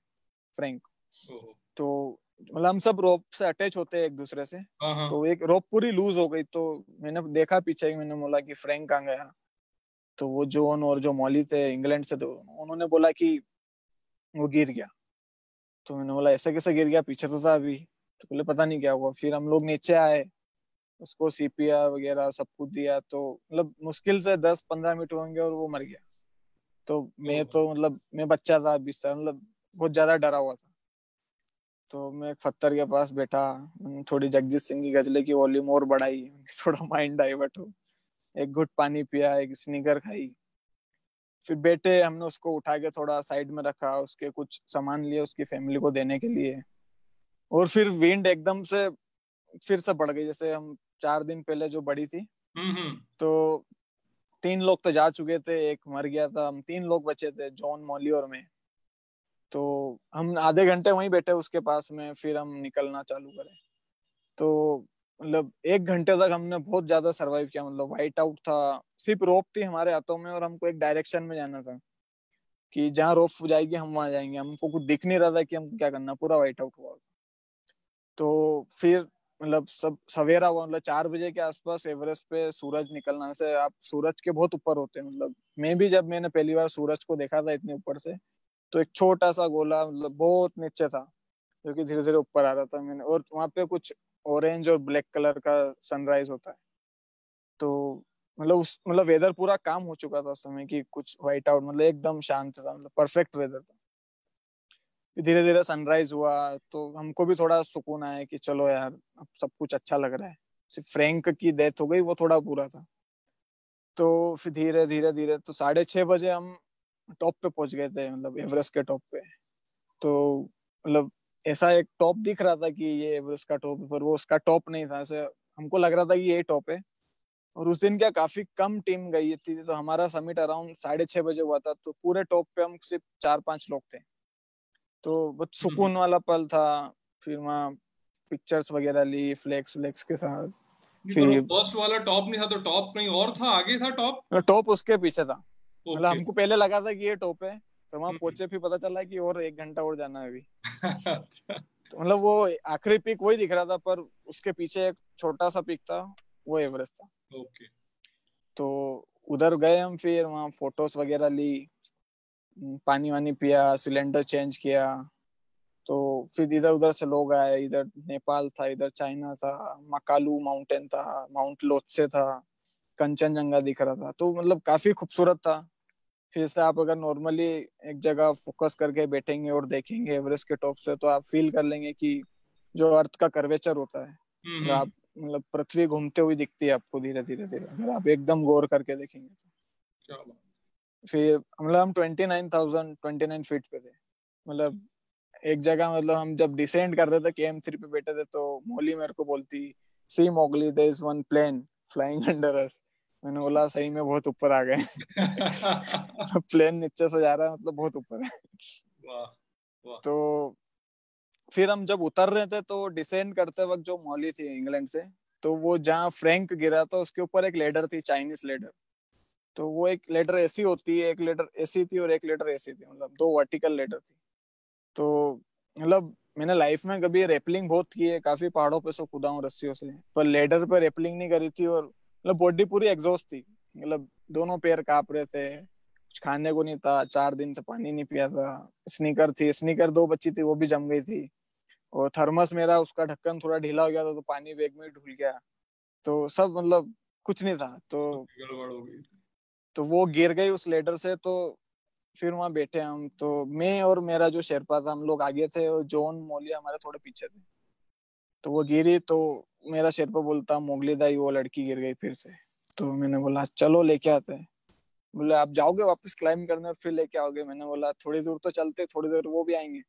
फ्रैंक। ओहो तो मतलब हम सब रोप से अटैच होते हैं एक दूसरे से, हाँ हाँ तो एक रोप पूरी लूज हो गई। तो मैंने देखा पीछे, मैंने बोला कि फ्रैंक कहाँ गया। तो वो जॉन और जो मॉली थे इंग्लैंड से, तो उन्होंने बोला कि वो गिर गया। तो मैंने बोला ऐसे कैसे गिर गया, पीछे तो था अभी। तो बोले पता नहीं क्या हुआ। फिर हम लोग नीचे आए, उसको CPR वगैरह सब कुछ दिया, तो मतलब मुश्किल से 10-15 मिनट होंगे और वो मर गया। तो मैं ओहो तो मतलब मैं बच्चा था 20 साल, मतलब बहुत ज्यादा डरा हुआ था। तो मैं एक पत्थर के पास बैठा, थोड़ी जगजीत सिंह की गजलें की वॉल्यूम और बढ़ाई, थोड़ा माइंड डाइवर्ट हो, एक घुट पानी पिया, एक स्नीकर खाई, फिर बेटे हमने उसको उठा के थोड़ा साइड में रखा, उसके कुछ सामान लिए उसकी फैमिली को देने के लिए। और फिर विंड एकदम से फिर से बढ़ गई, जैसे हम 4 दिन पहले जो बढ़ी थी, तो 3 लोग तो जा चुके थे, एक मर गया था, हम 3 लोग बचे थे, जॉन, मॉली और मैं। तो हम आधे घंटे वहीं बैठे उसके पास में, फिर हम निकलना चालू करें। तो मतलब 1 घंटे तक हमने बहुत ज्यादा सरवाइव किया, मतलब वाइट आउट था, सिर्फ रोप थी हमारे हाथों में और हमको एक डायरेक्शन में जाना था कि जहाँ रोप जाएगी हम वहां जाएंगे, हमको कुछ दिख नहीं रहा था कि हमको क्या करना, पूरा वाइट आउट हुआ। तो फिर मतलब सब सवेरा हुआ, मतलब 4 बजे के आसपास एवरेस्ट पे सूरज निकलना, से आप सूरज के बहुत ऊपर होते हैं, मतलब मैं भी जब मैंने पहली बार सूरज को देखा था इतने ऊपर से, तो एक छोटा सा गोला मतलब बहुत नीचे था, जो कि धीरे धीरे ऊपर आ रहा था। मैंने और वहां पे कुछ ऑरेंज और ब्लैक कलर का सनराइज होता है। तो मतलब वेदर पूरा काम हो चुका था उस समय कि कुछ व्हाइट आउट, मतलब एकदम शांत था, मतलब परफेक्ट वेदर था। धीरे धीरे सनराइज हुआ तो हमको भी थोड़ा सुकून आया कि चलो यार अब सब कुछ अच्छा लग रहा है। सिर्फ फ्रैंक की डेथ हो गई, वो थोड़ा बुरा था। तो फिर धीरे धीरे धीरे तो 6:30 बजे हम टॉप पे पहुंच गए थे, मतलब एवरेस्ट के टॉप पे। तो मतलब ऐसा एक टॉप दिख रहा था कि ये एवरेस्ट का टॉप है, पर वो उसका टॉप नहीं था, ऐसे हमको लग रहा था कि ये टॉप है। और उस दिन क्या काफी कम टीम गई थी, तो हमारा समिट अराउंड 6:30 बजे हुआ था, तो पूरे टॉप पे हम सिर्फ 4-5 लोग थे। तो बहुत सुकून वाला पल था। फिर वहाँ पिक्चर्स वगैरह ली फ्लेक्स फ्लेक्स के साथ। पर वो फिर फर्स्ट वाला टॉप नहीं था, तो टॉप कहीं और था, आगे था टॉप। टॉप उसके पीछे था, मतलब ओके। हमको पहले लगा था कि ये टॉप है, तो वहां पहुंचे फिर पता चला कि और 1 घंटा और जाना है अभी। तो मतलब वो आखिरी पीक वही दिख रहा था, पर उसके पीछे एक छोटा सा पीक था, वो एवरेस्ट था। ओके। तो उधर गए हम, फिर वहाँ फोटोज वगैरह ली, पानी वानी पिया, सिलेंडर चेंज किया। तो फिर इधर उधर से लोग आए, इधर नेपाल था, इधर चाइना था, मकालू माउंटेन था, माउंट लोत्से था, कंचनजंगा दिख रहा था, तो मतलब काफी खूबसूरत था। फिर से आप अगर नॉर्मली एक जगह फोकस करके बैठेंगे और देखेंगे एवरेस्ट के टॉप से, तो आप फील कर लेंगे कि जो अर्थ का कर्वेचर होता है, मतलब आप मतलब पृथ्वी घूमते हुई दिखती है आपको धीरे धीरे धीरे, अगर आप एकदम गौर करके देखेंगे तो। क्या बात। फिर मतलब हम 29 फीट पे थे, मतलब एक जगह, मतलब हम जब डिसेंड कर रहे थे KM3 पे बैठे थे, तो मोली मेरे को बोलती, see Mowgli there is one plane flying under us. मैंने बोला सही में बहुत ऊपर आ गए। प्लेन नीचे से जा रहा है, मतलब बहुत ऊपर है। वाह वाह। तो फिर हम जब उतर रहे थे, तो डिसेंड करते वक्त जो मॉली थी इंग्लैंड से, तो वो जहाँ फ्रैंक गिरा था उसके ऊपर एक लेडर थी, चाइनीज लेडर। तो वो एक लेडर ऐसी होती है, एक लेडर ऐसी थी और एक लेडर ऐसी थी, मतलब 2 वर्टिकल लेडर थी। तो मतलब मैंने लाइफ में कभी रेपलिंग बहुत की है, काफी पहाड़ों पे से कूदा हूँ रस्सियों से, पर लेडर पे रेपलिंग नहीं करी थी। और मतलब बॉडी पूरी एग्जॉस्ट थी, मतलब दोनों पैर कांप रहे थे, कुछ खाने को नहीं था, 4 दिन से पानी नहीं पिया था। स्नीकर थी, स्नीकर 2 बची थी, वो भी जम गई थी। और थर्मस मेरा उसका ढक्कन थोड़ा ढीला हो गया था, तो पानी बैग में ढुल गया। तो सब मतलब कुछ नहीं था। गड़बड़ हो गई। तो वो गिर गई उस लेडर से। तो फिर वहां बैठे हम, तो मैं और मेरा जो शेरपा था, हम लोग आगे थे और जॉन मोलिया हमारे थोड़े पीछे थे। तो वो गिरी, तो मेरा शेरपा बोलता, मोगली दाई वो लड़की गिर गई फिर से। तो मैंने बोला चलो लेके आते हैं। बोले आप जाओगे वापस क्लाइंब करने और फिर लेके आओगे? मैंने बोला थोड़ी दूर तो चलते, थोड़ी देर वो भी आएंगे।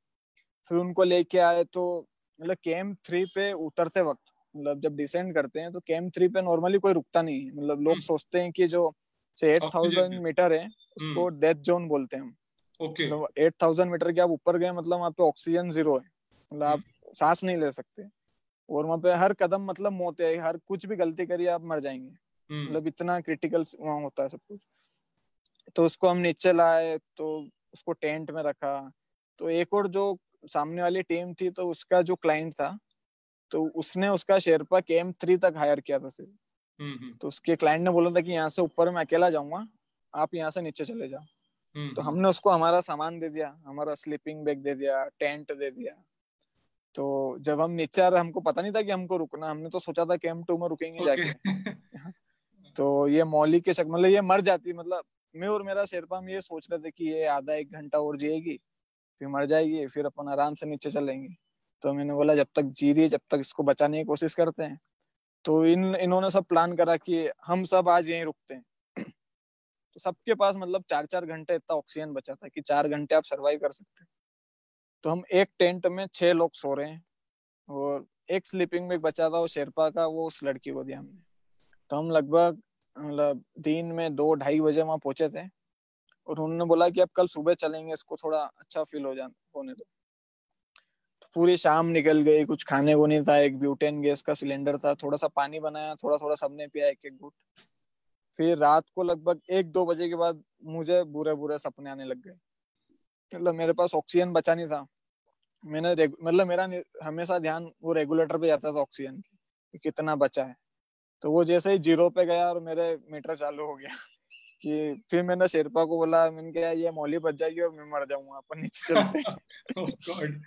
फिर उनको लेके आए। तो मतलब KM3 पे उतरते वक्त, मतलब जब डिसेंड करते हैं, तो KM3 पे नॉर्मली कोई रुकता नहीं है, मतलब लोग सोचते हैं कि जो से 8000 ऑक्सीजन। मीटर है उसको डेथ जोन बोलते हैं हम। ओके। मतलब 8000 मीटर के आप ऊपर गए, मतलब वहाँ पे ऑक्सीजन 0 है, मतलब आप सांस नहीं ले सकते। और वहाँ पे हर कदम मतलब मौत है, हर कुछ भी गलती करिए आप मर जाएंगे, मतलब इतना क्रिटिकल वहाँ होता है सब कुछ। तो उसको हम नीचे लाए, तो उसको टेंट में रखा। तो एक और जो सामने वाली टीम थी, तो उसका जो क्लाइंट था, तो उसने उसका शेरपा KM3 तक हायर किया था सिर्फ। तो उसके क्लाइंट ने बोला था कि यहाँ से ऊपर मैं अकेला जाऊंगा, आप यहाँ से नीचे चले जाओ। तो हमने उसको हमारा सामान दे दिया, हमारा स्लीपिंग बैग दे दिया, टेंट दे दिया। तो जब हम नीचे आ रहे, हमको पता नहीं था कि हमको रुकना, हमने तो सोचा था KM2 में रुकेंगे ओके। जाके। तो ये मौली के मतलब ये मर जाती, मतलब मैं और मेरा शेरपा हम ये सोच रहे थे कि ये आधा 1 घंटा और जिएगी, फिर मर जाएगी, फिर अपन आराम से नीचे चलेंगे। तो मैंने बोला जब तक जी रही है जब तक इसको बचाने की कोशिश करते हैं। तो इन्होंने सब प्लान करा कि हम सब आज यहीं रुकते हैं। तो सबके पास मतलब 4-4 घंटे इतना ऑक्सीजन बचा था कि 4 घंटे आप सरवाइव कर सकते हैं। तो हम एक टेंट में 6 लोग सो रहे हैं, और एक स्लीपिंग बैग बचा था वो शेरपा का, वो उस लड़की को दिया हमने। तो हम लगभग मतलब दिन में 2-2:30 बजे वहां पहुंचे थे, और उन्होंने बोला कि अब कल सुबह चलेंगे, इसको थोड़ा अच्छा फील होने दो। तो पूरी शाम निकल गई, कुछ खाने को नहीं था, एक ब्यूटेन गैस का सिलेंडर था, थोड़ा सा पानी बनाया, थोड़ा थोड़ा सबने पिया एक एक घूंट। फिर रात को लगभग 1-2 बजे के बाद मुझे बुरे बुरे सपने आने लग गए। मतलब मेरे पास ऑक्सीजन बचा नहीं था। मतलब मेरा हमेशा ध्यान वो रेगुलेटर पे जाता था ऑक्सीजन की कि कितना बचा है। तो वो जैसे ही 0 पे गया और मेरे मीटर चालू हो गया कि फिर मैंने शेरपा को बोला, मैंने कहा ये मौली बच जाएगी और मैं मर जाऊंगा, अपन नीचे चलते हैं। Oh God,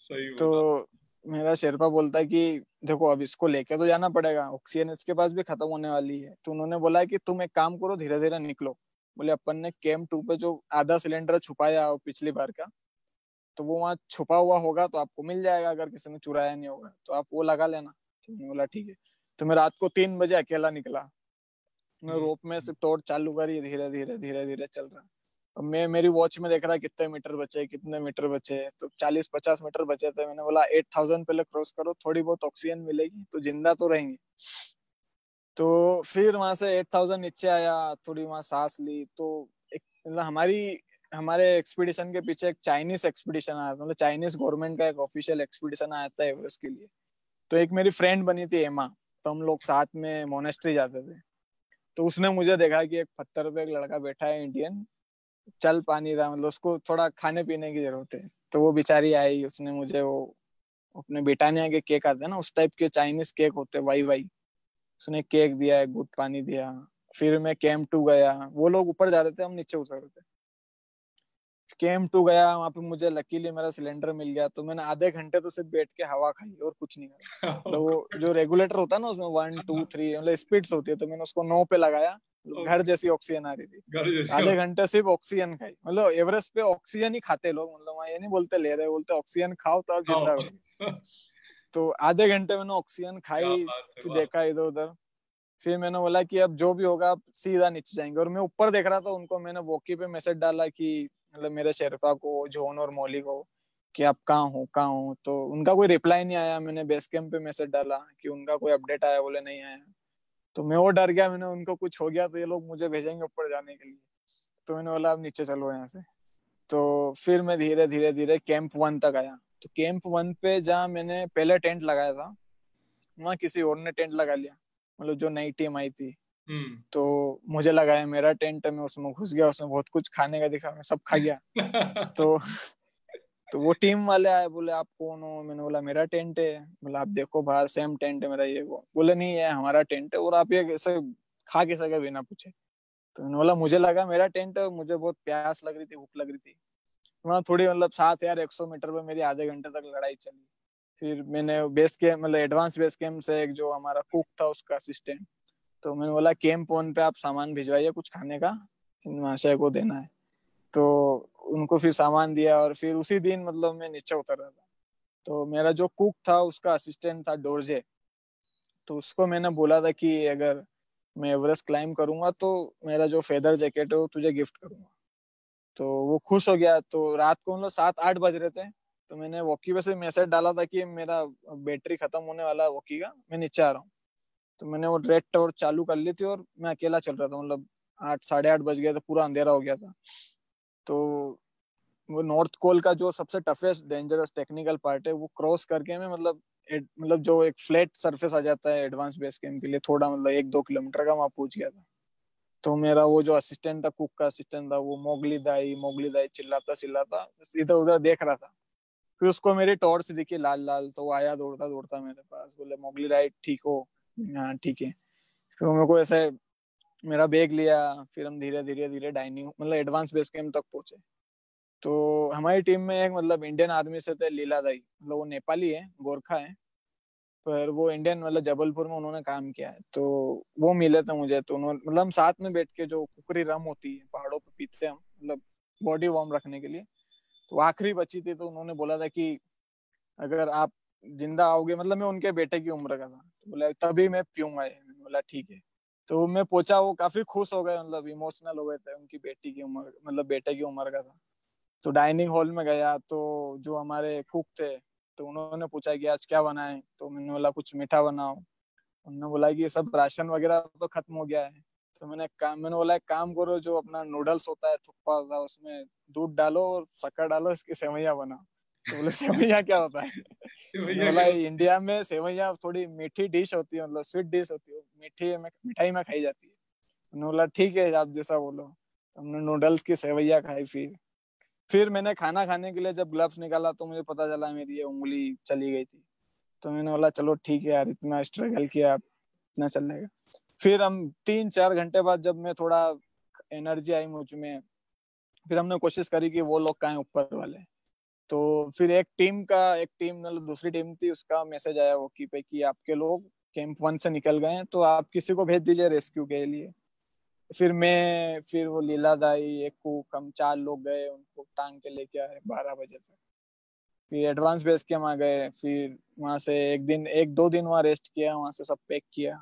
सही बोला। तो मेरा शेरपा बोलता है कि देखो अब इसको लेके तो जाना पड़ेगा, ऑक्सीजन इसके पास भी खत्म होने वाली है। तो उन्होंने बोला कि तुम एक काम करो, धीरे धीरे निकलो। बोले अपन ने कैंप 2 पे जो आधा सिलेंडर छुपाया पिछली बार का, तो वो वहाँ छुपा हुआ होगा तो आपको मिल जाएगा, अगर किसी ने चुराया नहीं होगा तो आप वो लगा लेना। तो मैंने बोला ठीक है। तो मैं रात को 3 बजे अकेला निकला। मैं रोप में से टॉर्च चालू करी, धीरे धीरे धीरे धीरे चल रहा। अब मैं मेरी वॉच में देख रहा कितने मीटर बचे, तो 40-50 मीटर बचे थे। मैंने बोला 8000 पहले क्रॉस करो, थोड़ी बहुत ऑक्सीजन मिलेगी तो जिंदा तो रहेंगे। तो फिर वहां से 8000 नीचे आया, थोड़ी वहां सांस ली। तो एक मतलब हमारे एक्सपीडिशन के पीछे एक चाइनीज एक्सपीडिशन आया था, मतलब चाइनीज गवर्नमेंट का एक ऑफिशियल एक्सपीडिशन आया था एवरेस्ट के लिए। तो एक मेरी फ्रेंड बनी थी एमा, तो हम लोग साथ में मोनेस्ट्री जाते थे। तो उसने मुझे देखा कि एक पत्थर पे एक लड़का बैठा है इंडियन, चल पा नहीं रहा, मतलब उसको थोड़ा खाने पीने की जरूरत है। तो वो बेचारी आई, उसने मुझे वो अपने ब्रिटानिया के केक आते हैं ना, उस टाइप के चाइनीज केक होते हैं, वाई वाई, उसने केक दिया, एक गुड पानी दिया। फिर मैं कैंप 2 गया, वो लोग ऊपर जा रहे थे, हम नीचे उतर रहे थे। कैंप 2 गया, वहां पे मुझे लकीली मेरा सिलेंडर मिल गया। तो मैंने आधे घंटे तो सिर्फ बैठ के हवा खाई और कुछ नहीं करा। मतलब वो जो रेगुलेटर होता है ना उसमें 1 2 3 मतलब स्पीड्स होती है, तो मैंने उसको 9 पे लगाया, मतलब घर जैसी ऑक्सीजन आ रही थी। घर जैसी आधे घंटे सिर्फ ऑक्सीजन खाई। मतलब एवरेस्ट पे ऑक्सीजन ही खाते लोग, मतलब वहाँ ये नहीं बोलते ले रहे, बोलते ऑक्सीजन खाओ तो आप जिंदा रहोगे। तो आधे घंटे मैंने ऑक्सीजन क्या खाई, बात है, फिर वाह। देखा इधर उधर। फिर मैंने बोला कि अब जो भी होगा आप सीधा नीचे जाएंगे। और मैं ऊपर देख रहा था उनको, मैंने वॉकी पे मैसेज डाला कि मतलब मेरे शेरपा को, जॉन और मौली को, कि आप कहाँ हो। तो उनका कोई रिप्लाई नहीं आया। मैंने बेस कैंप पे मैसेज डाला कि उनका कोई अपडेट आया, बोले नहीं आया। तो मैं और डर गया, मैंने उनको कुछ हो गया तो ये लोग मुझे भेजेंगे ऊपर जाने के लिए। तो मैंने बोला अब नीचे चलो यहाँ से। तो फिर मैं धीरे धीरे धीरे कैंप 1 तक आया। तो कैंप 1 पे जहाँ मैंने पहले टेंट लगाया था, वहाँ किसी और ने टेंट लगा लिया, मतलब जो नई टीम आई थी। तो मुझे लगाया मेरा टेंट, मैं उसमें घुस गया, उसमें बहुत कुछ खाने का दिखा, मैं सब खा गया। तो तो वो टीम वाले आए, बोले आप कौन हो। मैंने बोला मेरा टेंट है। बोला आप देखो बाहर सेम टेंट है मेरा, ये वो। बोले नहीं है हमारा टेंट है, और आप ये कैसे खा के सके बिना पूछे। तो मैंने बोला मुझे लगा मेरा टेंट है, मुझे बहुत प्यास लग रही थी, भूख लग रही थी। वहाँ थोड़ी मतलब 7 या 100 मीटर पे मेरी आधे घंटे तक लड़ाई चली। फिर मैंने बेस कैंप मतलब एडवांस बेस कैंप से एक जो हमारा कुक था उसका असिस्टेंट, तो मैंने बोला कैंप 1 पे आप सामान भिजवाइए कुछ खाने का, इन महाशय को देना है। तो उनको फिर सामान दिया, और फिर उसी दिन मतलब मैं नीचे उतर रहा था। तो मेरा जो कुक था उसका असिस्टेंट था डोरजे। तो उसको मैंने बोला था कि अगर मैं एवरेस्ट क्लाइम करूंगा तो मेरा जो फेदर जैकेट है वो तुझे गिफ्ट करूंगा। तो वो खुश हो गया। तो रात को मतलब 7-8 बज रहे थे। तो मैंने वॉकी पे से मैसेज डाला था कि मेरा बैटरी खत्म होने वाला है वॉकी का, मैं नीचे आ रहा हूँ। तो मैंने वो रेड टॉर्च चालू कर ली थी, और मैं अकेला चल रहा था। मतलब 8-8:30 बज गया था, पूरा अंधेरा हो गया था। तो वो नॉर्थ कोल का जो सबसे टफेस्ट डेंजरस टेक्निकल पार्ट है वो क्रॉस करके मैं मतलब जो एक फ्लैट सरफेस आ जाता है एडवांस बेस कैंप के लिए, थोड़ा मतलब 1-2 किलोमीटर का, वहां पहुंच गया था। तो मेरा वो जो असिस्टेंट था, कुक का असिस्टेंट था, वो मोगली दाई चिल्लाता चिल्लाता इधर उधर देख रहा था। फिर उसको मेरी टॉर्च दिखी लाल लाल, तो वो आया दौड़ता दौड़ता मेरे पास, बोले मोगली दाई ठीक हो। हाँ ठीक है। फिर मेरे को ऐसे मेरा बैग लिया। फिर हम धीरे धीरे धीरे डाइनिंग मतलब एडवांस बेस कैंप तक पहुंचे। तो हमारी टीम में एक मतलब इंडियन आर्मी से थे, लीला दाई, मतलब वो नेपाली है, गोरखा है, पर वो इंडियन मतलब जबलपुर में उन्होंने काम किया है। तो वो मिले थे मुझे। तो उन्होंने मतलब हम साथ में बैठ के जो कुकरी रम होती है पहाड़ों पे पीते हैं हम, मतलब बॉडी वार्म रखने के लिए। तो आखिरी बची थी, तो उन्होंने बोला था कि अगर आप जिंदा आओगे, मतलब मैं उनके बेटे की उम्र का था, तो बोला तभी मैं पीऊंगा ये। मैंने बोला ठीक है। तो मैं पूछा, वो काफी खुश हो गए, मतलब इमोशनल हो गए थे, उनकी बेटी की उम्र, मतलब बेटे की उम्र का था। तो डाइनिंग हॉल में गया, तो जो हमारे कुक थे, तो उन्होंने पूछा कि आज क्या बनाए, तो मैंने बोला कुछ मीठा बनाओ। उन्होंने बोला कि सब राशन वगैरह तो खत्म हो गया है। तो मैंने बोला एक काम करो, जो अपना नूडल्स होता है, थुक्पा होता है, उसमें दूध डालो और शक्कर डालो, इसकी सेवैया बनाओ। तो बोले सेवैया क्या होता है? तो मैंने भैया बोला क्या? इंडिया में सेवैया थोड़ी मीठी डिश होती है, मतलब स्वीट डिश होती है, मिठाई में खाई जाती है। उन्होंने बोला ठीक है, आप जैसा बोलो। हमने नूडल्स की सेवैया खाई। फिर मैंने खाना खाने के लिए जब ग्लव्स निकाला, तो मुझे पता चला मेरी ये उंगली चली गई थी। तो मैंने बोला चलो ठीक है यार, इतना स्ट्रगल किया, इतना चलेगा। फिर हम 3-4 घंटे बाद, जब मैं थोड़ा एनर्जी आई मुझ में, फिर हमने कोशिश करी कि वो लोग कहाँ हैं, ऊपर वाले। तो फिर एक टीम मतलब दूसरी टीम थी, उसका मैसेज आया वो की पे कि आपके लोग कैंप 1 से निकल गए हैं, तो आप किसी को भेज दीजिए रेस्क्यू के लिए। फिर वो लीला दाई, एक कुक, हम 4 लोग गए, उनको टांग के लेके आए 12 बजे तक। फिर एडवांस बेस कैंप आ गए। फिर वहां से 1-2 दिन वहां रेस्ट किया, वहां से सब पैक किया।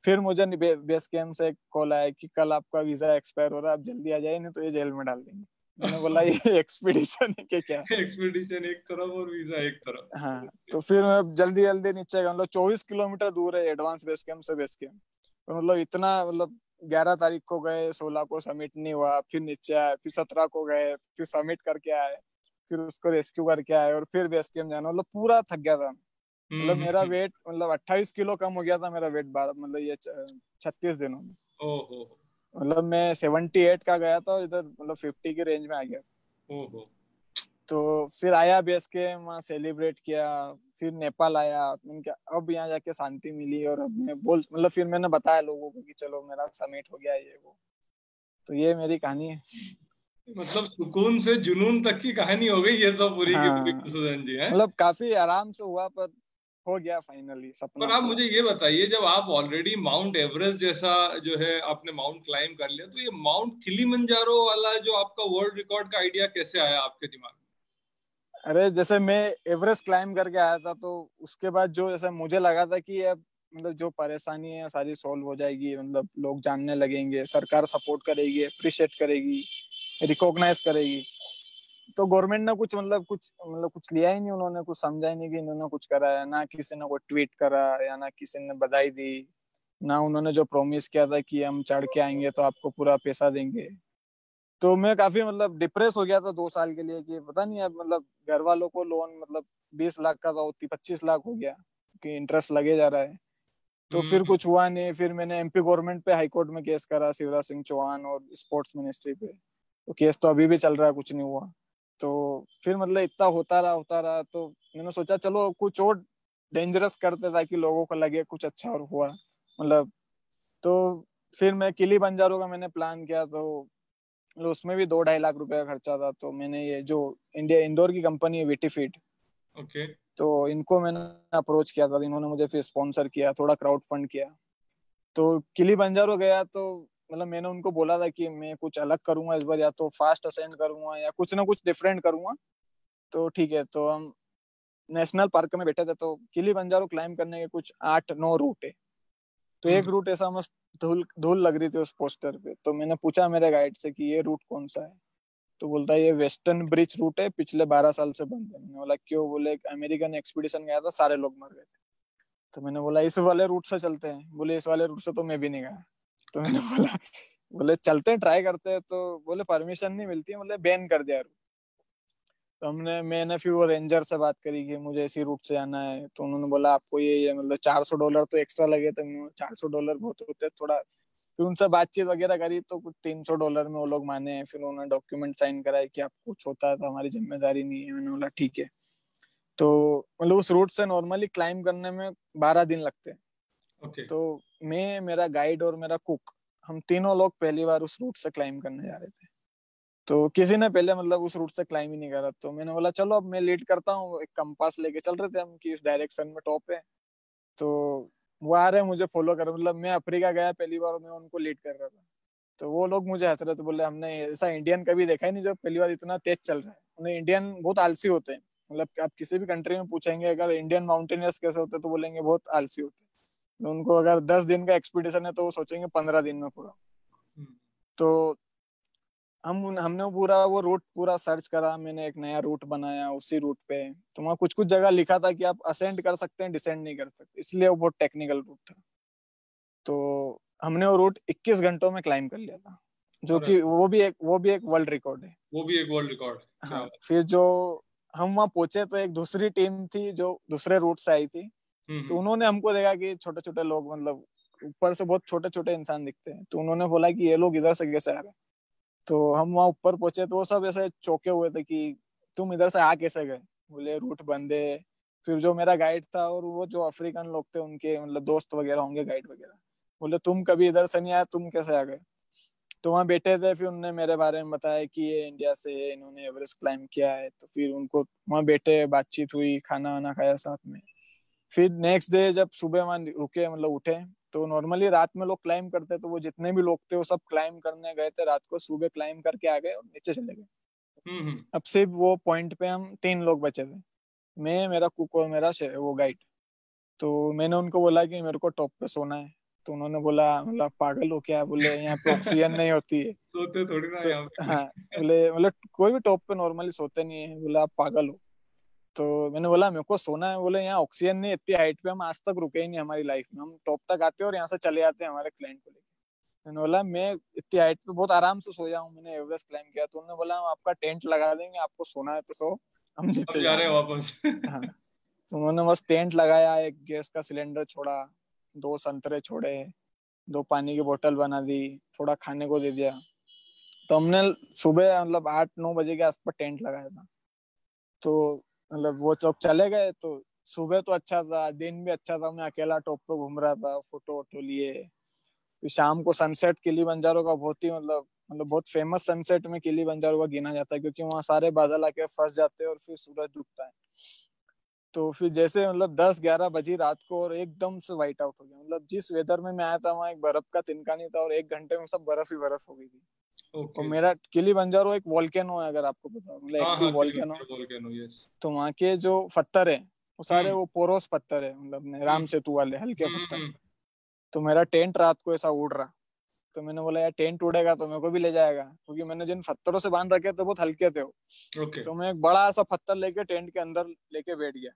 फिर मुझे बेस कैंप से कॉल आया कि कल आपका वीजा एक्सपायर हो रहा है, आप जल्दी आ जाइए, नहीं तो ये जेल में डाल देंगे। मैंने बोला ये एक्सपीडिशन है कि क्या? एक्सपीडिशन एक तरफ और वीजा एक तरफ। हाँ। तो फिर मैं जल्दी जल्दी नीचे गया, मतलब 24 किलोमीटर दूर है एडवांस बेस कैंप से बेस कैंप। तो मतलब इतना, मतलब 11 तारीख को गए, 16 को सबमिट नहीं हुआ, फिर नीचे आए, फिर 17 को गए, फिर सबमिट करके आए, फिर उसको रेस्क्यू करके आए, और फिर बेस कैंप जाना, मतलब पूरा थक गया था। मतलब मेरा हम्म। वेट, मतलब 28 किलो कम हो गया था मेरा वेट, 12 मतलब ये 36 दिनों में। ओहो। मतलब मैं 78 का गया था, और इधर मतलब 50 की रेंज में आ गया। ओहो। तो फिर आया बेस के, वहाँ सेलिब्रेट किया। फिर नेपाल आया, मैंने क्या अब यहाँ जाके शांति मिली, और अब मैं मतलब फिर मैंने बताया लोगों को कि चलो मेरा समिट हो गया ये वो। तो ये मेरी कहानी है। मतलब सुकून से जुनून तक की कहानी हो गई ये तो पूरी की पूरी, हाँ, मधुसूदन जी है। मतलब काफी आराम से हुआ, पर हो गया फाइनली, पर सपना आप पूरा। मुझे ये बताइए, जब आप ऑलरेडी माउंट एवरेस्ट जैसा जो है आपने माउंट क्लाइम कर लिया, तो ये माउंट किलिमंजारो वाला जो आपका वर्ल्ड रिकॉर्ड का आइडिया कैसे आया आपके दिमाग अरे जैसे मैं एवरेस्ट क्लाइम करके आया था, तो उसके बाद जो जैसे मुझे लगा था कि अब मतलब जो परेशानी है सारी सॉल्व हो जाएगी, मतलब लोग जानने लगेंगे, सरकार सपोर्ट करेगी, अप्रिशिएट करेगी, रिकॉग्नाइज करेगी। तो गवर्नमेंट ने कुछ लिया ही नहीं, उन्होंने कुछ समझा ही नहीं कि इन्होंने कुछ करा है, ना किसी ने कोई ट्वीट करा, या ना किसी ने बधाई दी, ना उन्होंने जो प्रॉमिस किया था कि हम चढ़ के आएंगे तो आपको पूरा पैसा देंगे। तो मैं काफी मतलब डिप्रेस हो गया था 2 साल के लिए, कि पता नहीं अब मतलब घर वालों को लोन, मतलब 20 लाख का था, 25 लाख हो गया, कि इंटरेस्ट लगे जा रहा है। तो में? फिर कुछ हुआ नहीं। फिर मैंने एमपी गवर्नमेंट पे हाई कोर्ट में केस करा, शिवराज सिंह चौहान और स्पोर्ट्स मिनिस्ट्री पे। तो केस तो अभी भी चल रहा है, कुछ नहीं हुआ। तो फिर मतलब इतना होता रहा, तो मैंने सोचा चलो कुछ और डेंजरस करते, ताकि लोगों को लगे कुछ अच्छा और हुआ, मतलब। तो फिर मैं किली बंजारो का मैंने प्लान किया, तो मतलब उसमें भी 2-2.5 लाख रुपए का खर्चा था। तो मैंने ये जो इंदौर की कंपनी है विटीफिट, ओके। तो इनको मैंने अप्रोच किया था, इन्होंने मुझे फिर स्पॉन्सर किया, थोड़ा क्राउड फंड किया। तो किली बंजारो गया, तो मतलब मैंने उनको बोला था कि मैं कुछ अलग करूंगा इस बार, या तो फास्ट असेंड करूंगा या कुछ ना कुछ डिफरेंट करूंगा। तो ठीक है, तो हम नेशनल पार्क में बैठे थे, तो किली बंजारो क्लाइम करने के कुछ 8-9 रूट है। तो एक हम्म। रूट ऐसा मस्त धूल धूल लग रही थी उस पोस्टर पे, तो मैंने पूछा मेरे गाइड से कि ये रूट कौन सा है। तो बोलता है ये वेस्टर्न ब्रिज रूट है, पिछले 12 साल से बंद है। मैंने बोला क्यों? बोले एक अमेरिकन एक्सपीडिशन गया था, सारे लोग मर गए थे। तो मैंने बोला इस वाले रूट से चलते हैं। बोले इस वाले रूट से तो मैं भी नहीं गया। तो मैंने बोला, बोले चलते हैं, ट्राई करते हैं। तो बोले परमिशन नहीं मिलती है, बोले बैन कर दिया रूट। तो मैंने फिर वो रेंजर से बात करी कि मुझे इसी रूट से जाना है। तो उन्होंने बोला आपको ये मतलब $400 तो एक्स्ट्रा लगे। तो $400 बहुत होते हैं थोड़ा। फिर उनसे बातचीत वगैरह करी, तो कुछ $300 में वो लोग माने। फिर उन्होंने डॉक्यूमेंट साइन कराए कि आप कुछ होता है तो हमारी जिम्मेदारी नहीं है। मैंने बोला ठीक है। तो मतलब उस रूट से नॉर्मली क्लाइम करने में 12 दिन लगते हैं। ओके। तो मैं, मेरा गाइड और मेरा कुक, हम तीनों लोग पहली बार उस रूट से क्लाइम करने जा रहे थे। तो किसी ने पहले मतलब उस रूट से क्लाइम ही नहीं करा। तो मैंने बोला चलो अब मैं लीड करता हूँ। एक कंपास लेके चल रहे थे हम कि इस डायरेक्शन में टॉप है। तो वो आ रहे हैं मुझे फॉलो कर, मतलब मैं अफ्रीका गया पहली बार, मैं उनको लीड कर रहा था। तो वो लोग मुझे हंस रहे थे, बोले हमने ऐसा इंडियन कभी देखा ही नहीं जो पहली बार इतना तेज चल रहा है। उन्हें इंडियन बहुत आलसी होते हैं, मतलब आप किसी भी कंट्री में पूछेंगे अगर इंडियन माउंटेनियर्स कैसे होते तो बोलेंगे बहुत आलसी होते। उनको अगर 10 दिन का एक्सपीडिशन है तो वो सोचेंगे 15 दिन में पूरा। तो हमने पूरा वो रूट पूरा सर्च करा, मैंने एक नया रूट बनाया उसी रूट पे। तो वहाँ कुछ कुछ जगह लिखा था कि आप असेंड कर सकते हैं, डिसेंड नहीं कर सकते, इसलिए वो बहुत टेक्निकल रूट था। तो हमने वो रूट 21 घंटों में क्लाइम कर लिया था, जो कि वो भी एक वर्ल्ड रिकॉर्ड है। वो भी एक वर्ल्ड रिकॉर्ड। हाँ, फिर जो हम वहाँ पहुंचे तो एक दूसरी टीम थी जो दूसरे रूट से आई थी। तो उन्होंने हमको देखा कि छोटे छोटे लोग, मतलब ऊपर से बहुत छोटे छोटे इंसान दिखते हैं, तो उन्होंने बोला कि ये लोग इधर से कैसे आ रहे हैं। तो हम वहाँ ऊपर पहुंचे तो वो सब ऐसे चौंके हुए थे कि तुम इधर से आ कैसे गए। बोले रूट बंद है। फिर जो मेरा गाइड था और वो जो अफ्रीकन लोग थे उनके मतलब दोस्त वगैरह होंगे गाइड वगैरह, बोले तुम कभी इधर से नहीं आए, तुम कैसे आ गए। तो वहाँ बैठे थे, फिर उन्होंने मेरे बारे में बताया कि ये इंडिया से है, इन्होंने एवरेस्ट क्लाइम किया है। तो फिर उनको वहाँ बैठे, बातचीत हुई, खाना वाना खाया साथ में। फिर नेक्स्ट डे जब सुबह वहाँ रुके, मतलब उठे, तो नॉर्मली रात में लोग क्लाइम करते, तो वो जितने भी लोग थे वो सब क्लाइम करने गए थे रात को, सुबह क्लाइम करके आ गए और नीचे चले गए। अब सिर्फ वो पॉइंट पे हम 3 लोग बचे थे, मैं, मेरा कुक और मेरा वो गाइड। तो मैंने उनको बोला कि मेरे को टॉप पे सोना है। तो उन्होंने बोला मतलब पागल हो क्या। बोले यहाँ पे ऑक्सीजन नहीं होती है। सोते थोड़ी ना तो यहाँ पे। हाँ, बोले मतलब कोई भी टॉप पे नॉर्मली सोते नहीं है। बोला आप पागल हो। तो मैंने बोला मेरे को सोना है। बोले यहाँ ऑक्सीजन नहीं, इतनी हाइट पे हम आज तक रुके ही नहीं हमारी लाइफ में, हम टॉप तक आते हैं और यहाँ से चले जाते हैं हमारे क्लाइंट को लेकर। मैंने बोला मैं इतनी हाइट पे बहुत आराम से सोया हूँ, मैंने एवरेस्ट क्लाइम किया। तो उन्होंने बोला हम आपका टेंट लगा देंगे, आपको सोना है तो सो, हम अब नीचे जा रहे हैं जा वापस। हाँ, तो उन्होंने बस टेंट लगाया, एक गैस का सिलेंडर छोड़ा, 2 संतरे छोड़े, 2 पानी की बोतल बना दी, थोड़ा खाने को दे दिया। तो हमने सुबह मतलब 8-9 बजे के आसपास टेंट लगाया था। तो मतलब वो लोग चले गए। तो सुबह तो अच्छा था, दिन भी अच्छा था, मैं अकेला टॉप पे घूम रहा था, फोटो वोटो लिए। फिर शाम को सनसेट किलिमंजारो का बहुत ही मतलब बहुत फेमस सनसेट में किलिमंजारो का गिना जाता है, क्योंकि वहाँ सारे बादल आके फंस जाते हैं और फिर सूरज डूबता है। तो फिर जैसे मतलब 10-11 बजी रात को और एकदम से व्हाइट आउट हो गया। मतलब जिस वेदर में मैं आया था वहाँ एक बर्फ का तिनका नहीं था, और 1 घंटे में सब बर्फ ही बर्फ हो गई थी। और मेरा किलिमंजारो एक वोल्केनो है, अगर आपको पता हो, मतलब हाँ एक्टिव हाँ, वोल्केनो। Volcano, yes. तो वहाँ के जो पत्थर है वो सारे वो पोरोस पत्थर है, मतलब राम सेतु वाले हल्के पत्थर। तो मेरा टेंट रात को ऐसा उड़ रहा। तो मैंने बोला यार टेंट उड़ेगा तो मेरे को भी ले जाएगा, क्योंकि मैंने जिन पत्थरों से बांध रखे थे बहुत हल्के थे वो। तो मैं एक बड़ा सा पत्थर लेके टेंट के अंदर लेके बैठ गया।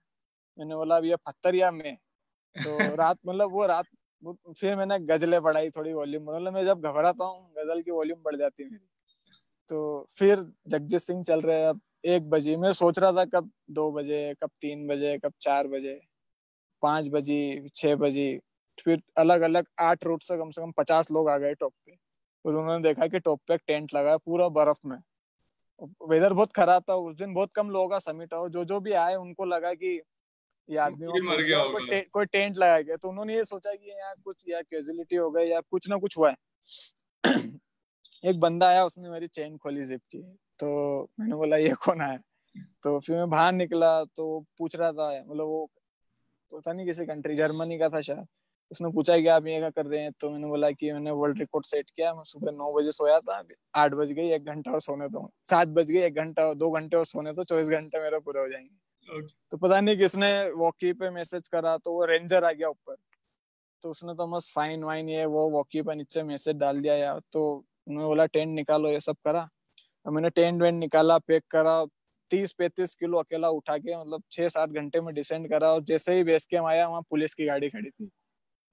मैंने बोला अब ये पत्थर या मैं। तो रात मतलब वो रात फिर मैंने गजलें पढ़ाई थोड़ी वॉल्यूम, मतलब मैं जब घबराता हूँ गजल की वॉल्यूम बढ़ जाती है मेरी। तो फिर जगजीत सिंह चल रहे हैं। अब 1 बजे मैं सोच रहा था कब 2 बजे, कब 3 बजे, कब 4 बजे, 5 बजी, 6 बजी। फिर अलग अलग 8 रूट से कम 50 लोग आ गए टॉप पे। फिर उन्होंने देखा कि टॉप पे एक टेंट लगा है पूरा बर्फ में। वेदर बहुत खराब था उस दिन, बहुत कम लोगों का समिट था, और जो भी आए उनको लगा कि ये आदमी वहाँ मर पहुंच गया गया, होगा। कोई टेंट लगाया गया। तो उन्होंने ये सोचा कि यहाँ कुछ या कैजुअलिटी हो गई या कुछ ना कुछ हुआ है। एक बंदा आया, उसने मेरी चेन खोली जिप की। तो मैंने बोला ये कौन है। तो फिर मैं बाहर निकला तो वो पूछ रहा था, मतलब वो पता नहीं किसी कंट्री, जर्मनी का था शायद। उसने पूछा कि आप ये क्या कर रहे हैं। तो मैंने बोला कि मैंने वर्ल्ड रिकॉर्ड सेट किया, मैं सुबह 9 बजे सोया था, 8 बज गई, 1 घंटा और सोने दो, 7 बज गई, 1 घंटा 2 घंटे और सोने दो, 24 घंटे मेरे पूरे हो जाएंगे। तो पता नहीं किसने वॉकी पे मैसेज करा, तो वो रेंजर आ गया ऊपर। तो उसने तो मस्त फाइन वाइन ये वो वॉकी पे नीचे मैसेज डाल दिया यार। तो उन्होंने बोला टेंट निकालो, ये सब करा। और मैंने टेंट वेंट निकाला, पैक करा, 30-35 किलो अकेला उठा के मतलब 6-7 घंटे में डिसेंड करा। और जैसे ही बेस कैंप आया वहाँ पुलिस की गाड़ी खड़ी थी।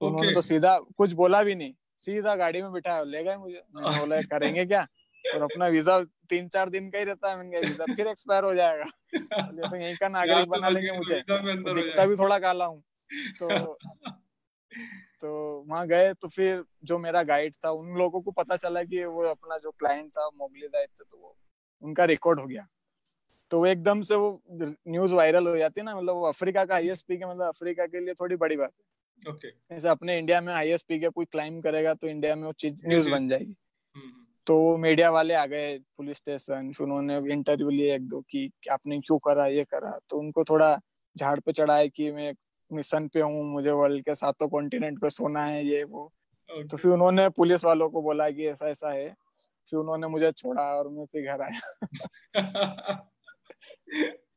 तो उन्होंने तो सीधा कुछ बोला भी नहीं, सीधा गाड़ी में बिठाया ले गए मुझे। मैंने बोला करेंगे क्या, और अपना वीजा 3-4 दिन का ही रहता है। मैंने कहा वीजा फिर एक्सपायर हो जाएगा, तो यहीं का नागरिक बना लेंगे मुझे, तो दिखता भी थोड़ा काला हूँ। तो वहां गए तो फिर जो मेरा गाइड था उन लोगों को पता चला कि वो अपना जो क्लाइंट था मोगली दाइट थे, तो वो उनका रिकॉर्ड हो गया। तो वो एकदम से वो न्यूज वायरल हो जाती है ना, मतलब वो अफ्रीका का हाईएस्ट पीक है, मतलब अफ्रीका के लिए थोड़ी बड़ी बात है। जैसे अपने इंडिया में हाईएस्ट पीक है, कोई क्लाइम करेगा तो इंडिया में वो चीज न्यूज बन जाएगी। तो मीडिया वाले आ गए पुलिस स्टेशन, फिर उन्होंने इंटरव्यू लिए 1-2 की आपने क्यों करा ये करा। तो उनको थोड़ा झाड़ पे चढ़ाए कि मैं मिशन पे हूँ, मुझे वर्ल्ड के 7 कॉन्टिनेंट पे सोना है ये वो। तो फिर उन्होंने पुलिस वालों को बोला कि ऐसा ऐसा है। फिर उन्होंने मुझे छोड़ा और मैं फिर घर आया।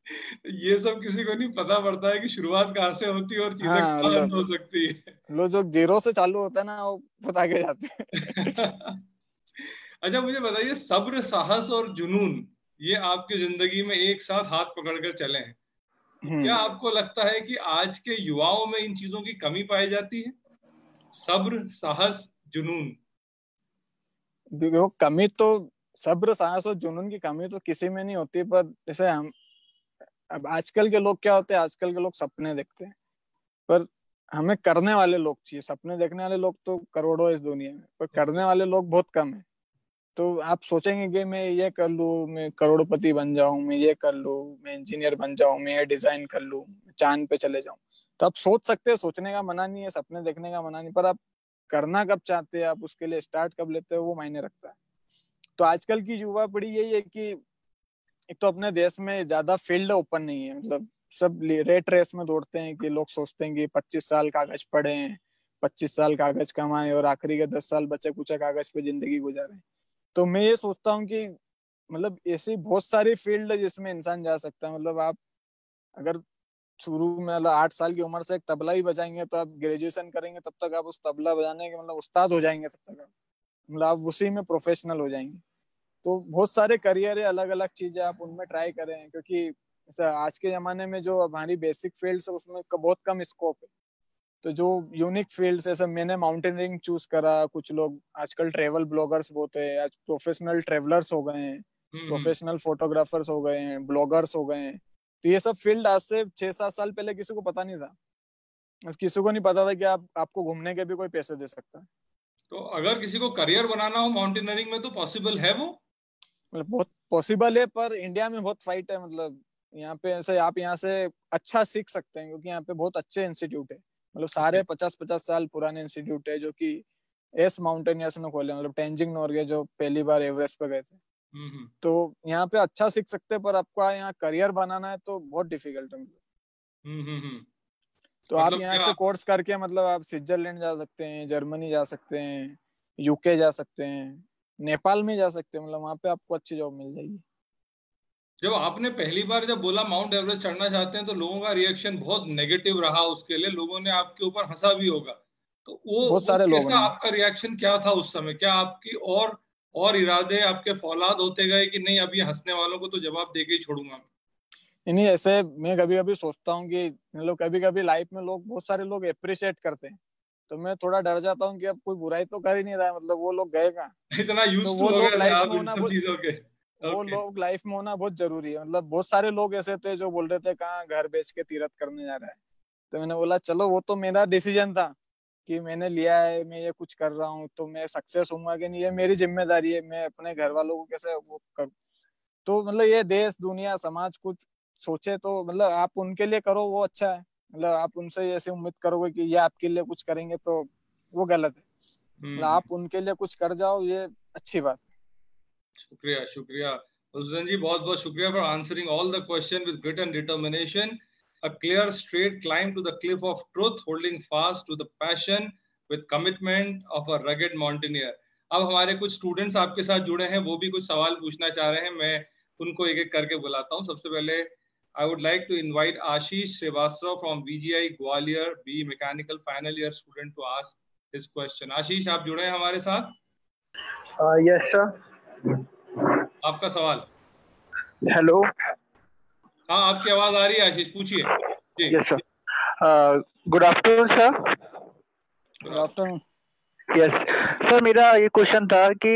ये सब किसी को नहीं पता पड़ता है कि शुरुआत कहाँ से होती है और चीजें हाँ, कहाँ बंद हो सकती है। लोग जो जीरो से चालू होता है ना, वो बता के जाते हैं। अच्छा मुझे बताइए, सब्र, साहस और जुनून ये आपकी जिंदगी में एक साथ हाथ पकड़कर चले हैं, तो क्या आपको लगता है कि आज के युवाओं में इन चीजों की कमी पाई जाती है? सब्र, साहस, जुनून। देखो, कमी तो सब्र, साहस और जुनून की कमी तो किसी में नहीं होती, पर जैसे हम अब आजकल के लोग क्या होते हैं, आजकल के लोग सपने देखते हैं, पर हमें करने वाले लोग चाहिए। सपने देखने वाले लोग तो करोड़ों इस दुनिया में, पर करने वाले लोग बहुत कम है। तो आप सोचेंगे कि मैं ये कर लूं, मैं करोड़पति बन जाऊं, मैं ये कर लूं, मैं इंजीनियर बन जाऊं, मैं ये डिजाइन कर लूं, चांद पे चले जाऊं, तो आप सोच सकते हैं, सोचने का मना नहीं है, सपने देखने का मना नहीं, पर आप करना कब चाहते हैं, आप उसके लिए स्टार्ट कब लेते हो, वो मायने रखता है। तो आजकल की युवा पीढ़ी यही है कि एक तो अपने देश में ज्यादा फील्ड ओपन नहीं है, मतलब सब रेट रेस में दौड़ते हैं कि लोग सोचते हैं कि 25 साल कागज पढ़े हैं, 25 साल कागज कमाए और आखिरी के 10 साल बचे कुचे कागज पे जिंदगी गुजारे। तो मैं ये सोचता हूँ कि मतलब ऐसी बहुत सारी फील्ड है जिसमें इंसान जा सकता है। मतलब आप अगर शुरू में मतलब 8 साल की उम्र से एक तबला ही बजाएंगे, तो आप ग्रेजुएशन करेंगे तब तक आप उस तबला बजाने के मतलब उस्ताद हो जाएंगे, तब तक आप मतलब आप उसी में प्रोफेशनल हो जाएंगे। तो बहुत सारे करियर है, अलग अलग चीजें आप उनमें ट्राई करें, क्योंकि ऐसा आज के जमाने में जो हमारी बेसिक फील्ड है उसमें बहुत कम स्कोप है। तो जो यूनिक फील्ड, जैसे मैंने माउंटेनियरिंग चूज करा, कुछ लोग आजकल ट्रेवल ब्लॉगर्स बहुत है, आज प्रोफेशनल ट्रेवलर्स हो गए हैं, प्रोफेशनल फोटोग्राफर्स हो गए हैं, ब्लॉगर्स हो गए हैं। तो ये सब फील्ड आज से 6-7 साल पहले किसी को पता नहीं था, और किसी को नहीं पता था कि आपको घूमने के भी कोई पैसे दे सकता है। तो अगर किसी को करियर बनाना हो माउंटेनियरिंग में तो पॉसिबल है वो? मतलब बहुत पॉसिबल है, पर इंडिया में बहुत फाइट है। मतलब यहाँ पे ऐसे आप यहाँ से अच्छा सीख सकते हैं, क्योंकि यहाँ पे बहुत अच्छे इंस्टीट्यूट है, मतलब सारे 50-50 साल पुराने इंस्टीट्यूट है जो कि एस माउंटेनियर्स ने खोले, मतलब तेंजिंग नोर्गे जो पहली बार एवरेस्ट पे गए थे। तो यहाँ पे अच्छा सीख सकते हैं, पर आपको यहाँ करियर बनाना है तो बहुत डिफिकल्ट है। मतलब तो आप मतलब यहाँ क्या? से कोर्स करके मतलब आप स्विट्जरलैंड जा सकते हैं, जर्मनी जा सकते हैं, यूके जा सकते हैं, नेपाल में जा सकते हैं, मतलब वहाँ पे आपको अच्छी जॉब मिल जाएगी। जब आपने पहली बार जब बोला माउंट एवरेस्ट चढ़ना चाहते हैं तो लोगों का रिएक्शन बहुत नेगेटिव रहा, उसके लिए लोगों ने आपके ऊपर हंसा भी होगा। तो बहुत वो सारे लोगों कैसा ने। आपका रिएक्शन क्या था उस समय? क्या आपकी और इरादे आपके फौलाद होते गए कि नहीं अब ये हंसने वालों को तो जवाब देके ही छोड़ूंगा मैं? नहीं, ऐसे मैं कभी कभी सोचता हूँ कि मतलब कभी कभी लाइफ में लोग, बहुत सारे लोग अप्रिशिएट करते हैं, तो मैं थोड़ा डर जाता हूँ कि अब कोई बुराई तो कर ही नहीं रहा है, मतलब वो लोग गए कहाँ। इतना तो यूज टू वो हो लोग गए थे लाइफ आप में इन होना सब बहुत चीजों के? वो ओके। लोग लाइफ में होना बहुत जरूरी है। मतलब बहुत सारे लोग ऐसे थे जो बोल रहे थे कहाँ घर बेच के तीरथ करने जा रहा है, तो मैंने बोला चलो वो तो मेरा डिसीजन था कि मैंने लिया है, मैं ये कुछ कर रहा हूँ, तो मैं सक्सेस होऊंगा कि नहीं ये मेरी जिम्मेदारी है, मैं अपने घर वालों को कैसे वो करूँ। तो मतलब ये देश दुनिया समाज कुछ सोचे तो मतलब आप उनके लिए करो, वो अच्छा है। मतलब आप उनसे ऐसे उम्मीद करोगे कि ये आपके लिए कुछ करेंगे तो वो गलत है। मतलब आप उनके लिए कुछ कर जाओ, ये अच्छी बात है। शुक्रिया शुक्रिया हुसैन जी, बहुत बहुत शुक्रिया for answering all the question with grit and determination. A clear straight climb to the cliff of truth, holding fast to the passion with commitment of a rugged mountaineer. अब हमारे कुछ स्टूडेंट्स आपके साथ जुड़े हैं, वो भी कुछ सवाल पूछना चाह रहे हैं, मैं उनको एक एक करके बुलाता हूँ। सबसे पहले I would like to invite Ashish Shrivastava from VGI Gwalior, B mechanical final year student, to ask his question. Ashish, आप जुड़े हैं हमारे साथ? Yes sir. आपका सवाल। हेलो। हाँ, आपकी आवाज आ रही है आशीष, पूछिए जी। Yes sir. Good afternoon sir. Good afternoon. Yes sir, मेरा ये क्वेश्चन था कि